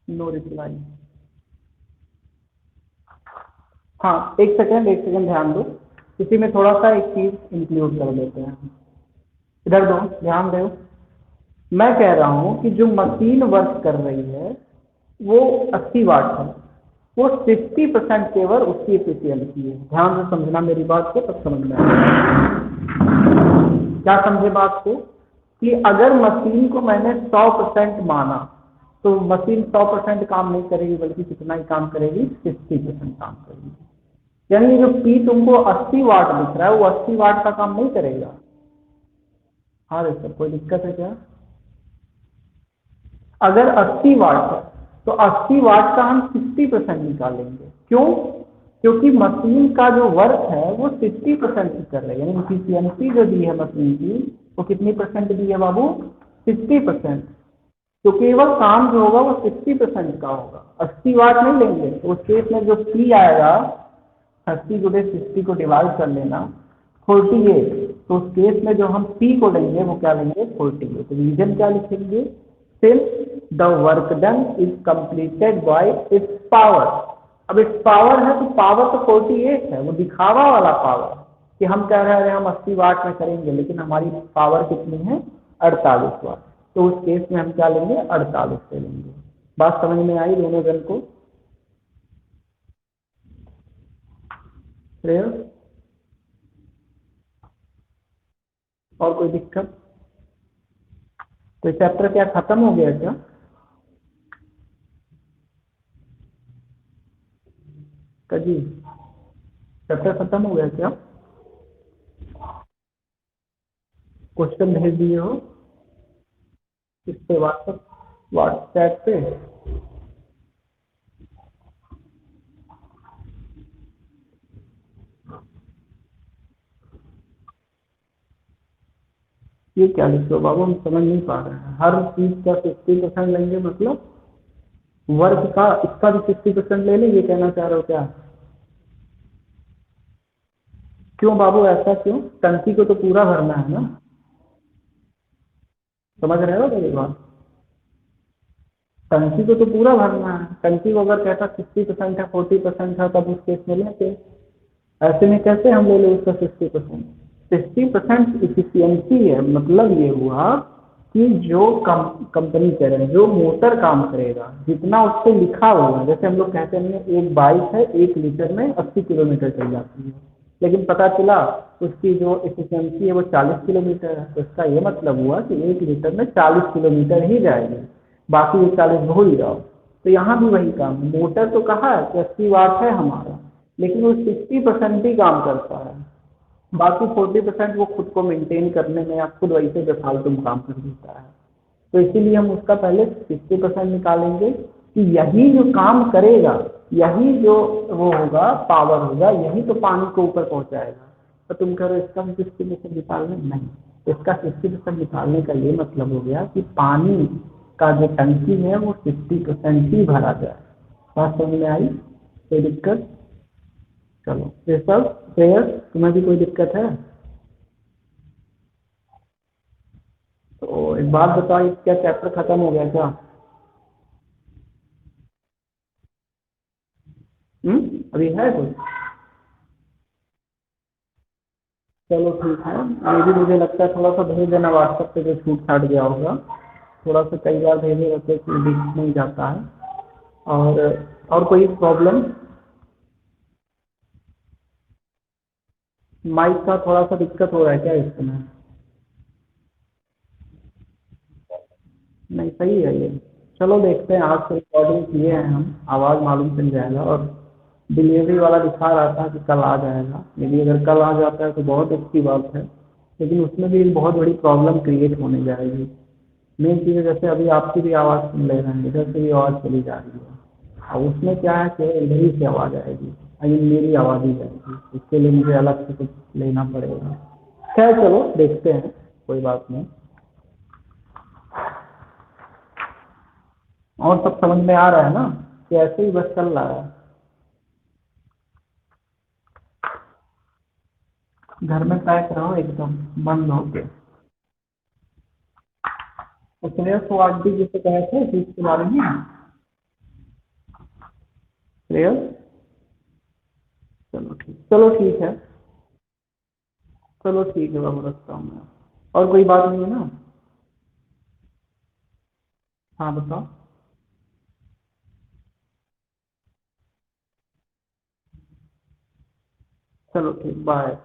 No reply. हाँ, एक सेकंड एक सेकंड ध्यान दो, इसी में थोड़ा सा एक चीज इंक्लूड कर लेते हैं। इधर दो, ध्यान दो। मैं कह रहा हूं कि जो मशीन वर्क कर रही है वो 80 वाट है, वो 50% केवल उसकी एफिशिएंसी है। ध्यान से समझना मेरी बात को, तब समझ में आएगा। क्या समझे बात को? कि अगर मशीन को मैंने 100% माना, तो मशीन 100% काम नहीं करेगी, बल्कि कितना ही काम करेगी? 50% काम करेगी। यानी जो पी तुमको 80 वाट दिख रहा है वो 80 वाट का काम नहीं करेगा। हाँ सर, कोई दिक्कत है क्या? अगर 80 वाट है तो 80 वाट का हम 60% निकालेंगे। क्यों? क्योंकि मशीन का जो वर्क है वो 60% ही कर रही है, यानी इफिशियंसी जो दी है मशीन की वो कितनी परसेंट दी है बाबू? 60%। तो केवल काम जो होगा वो 60% का होगा, 80 वाट नहीं लेंगे। तो उस केस में जो पी आएगा, 30 गुणे 60 को डिवाइड कर लेना, 48। तो उस केस में जो हम पी को लेंगे वो क्या लेंगे? 48। रीजन क्या लिखेंगे? Since the work done is completed by it's power. अब इट्स पावर है तो पावर तो 48 है, वो दिखावा वाला पावर, कि हम कह रहे हैं हम 80 वाट में करेंगे, लेकिन हमारी पावर कितनी है? 48 वाट। तो उस केस में हम क्या लेंगे? 48 ले लेंगे। बात समझ में आई दोनों जन को? श्रेय, और कोई दिक्कत? तो चैप्टर क्या खत्म हो गया क्या? जी चैप्टर खत्म हो गया क्या? क्वेश्चन भेज दिए हो इस पे व्हाट्सएप पे? ये क्या लिख रहे हो बाबू, हम समझ नहीं पा रहे हैं। हर चीज का 50% लेंगे मतलब वर्क का इसका भी 50% ले लें, ये कहना चाह रहे हो क्या? क्यों बाबू ऐसा क्यों? टंकी को तो पूरा भरना है ना, समझ रहे हो मेरी बात? टंकी को तो पूरा भरना है। टंकी को अगर कहता 60% है 40% है तब उस केस में लेते। ऐसे में कैसे हम ले लें उसका 60%? 60% इफिशियंसी है, मतलब ये हुआ कि जो कंपनी करे, जो मोटर काम करेगा, जितना उस पर लिखा होगा। जैसे हम लोग कहते हैं एक बाइक है 1 लीटर में 80 किलोमीटर चल जाती है, लेकिन पता चला उसकी जो इफिशियंसी है वो 40 किलोमीटर है, तो इसका ये मतलब हुआ कि 1 लीटर में 40 किलोमीटर ही जाएगी, बाकी ये 40 भूल जाओ। तो यहाँ भी वही काम है। मोटर तो कहा है कि 80 वाट है हमारा, लेकिन वो 60% ही काम करता है, बाकी 40% वो खुद को मेंटेन करने में या खुद वैसे बेफालतू काम कर देता है। तो इसीलिए हम उसका पहले 60% निकालेंगे कि यही जो काम करेगा, यही जो वो होगा पावर होगा, यही तो पानी को ऊपर पहुंचाएगा। तो तुम कह रहे हो इसका 60% निकालने, नहीं, इसका 60% निकालने का ये मतलब हो गया कि पानी का जो टंकी है वो 60% ही भरा जाए। बात समझ में आई? कोई दिक्कत? चलो ये सब प्रेयर, तुम्हें भी कोई दिक्कत है तो एक बात बताओ, क्या चैप्टर खत्म हो गया क्या? अभी है कुछ? चलो ठीक है, ये भी मुझे लगता है थोड़ा सा भेज देना व्हाट्सएप पे जो छूट छाट गया होगा। थोड़ा सा कई बार भेजे रहते कि दिख नहीं जाता है। और कोई प्रॉब्लम? माइक का थोड़ा सा दिक्कत हो रहा है क्या इस समय? नहीं सही है ये। चलो देखते हैं, आज से रिकॉर्डिंग किए हैं हम, आवाज़ मालूम चल जाएगा। और डिलीवरी वाला दिखा रहा था कि कल आ जाएगा, यदि अगर कल आ जाता है तो बहुत अच्छी बात है, लेकिन उसमें भी एक बहुत बड़ी प्रॉब्लम क्रिएट होने जाएगी। मेन चीज़ है जैसे अभी आपकी भी आवाज़ सुन ले रहे हैं, इधर से भी आवाज़ चली जा रही है, और उसमें क्या है कि इधर ही से आवाज़ आएगी, अभी मेरी आवाज़ ही जाएगी, इसके लिए मुझे अलग से कुछ लेना पड़ेगा। खैर चलो देखते हैं, कोई बात नहीं। और सब समझ में आ रहा है ना कि ऐसे ही बस चल रहा है? घर में पैक रहो एकदम बंद होके। उसने तो आंटी जी से कहे थे फीस के बारे में, श्रेयस? चलो ठीक है। चलो ठीक है बाबू, रखता हूँ मैं। और कोई बात नहीं है ना? हाँ बताओ। चलो ठीक, बाय।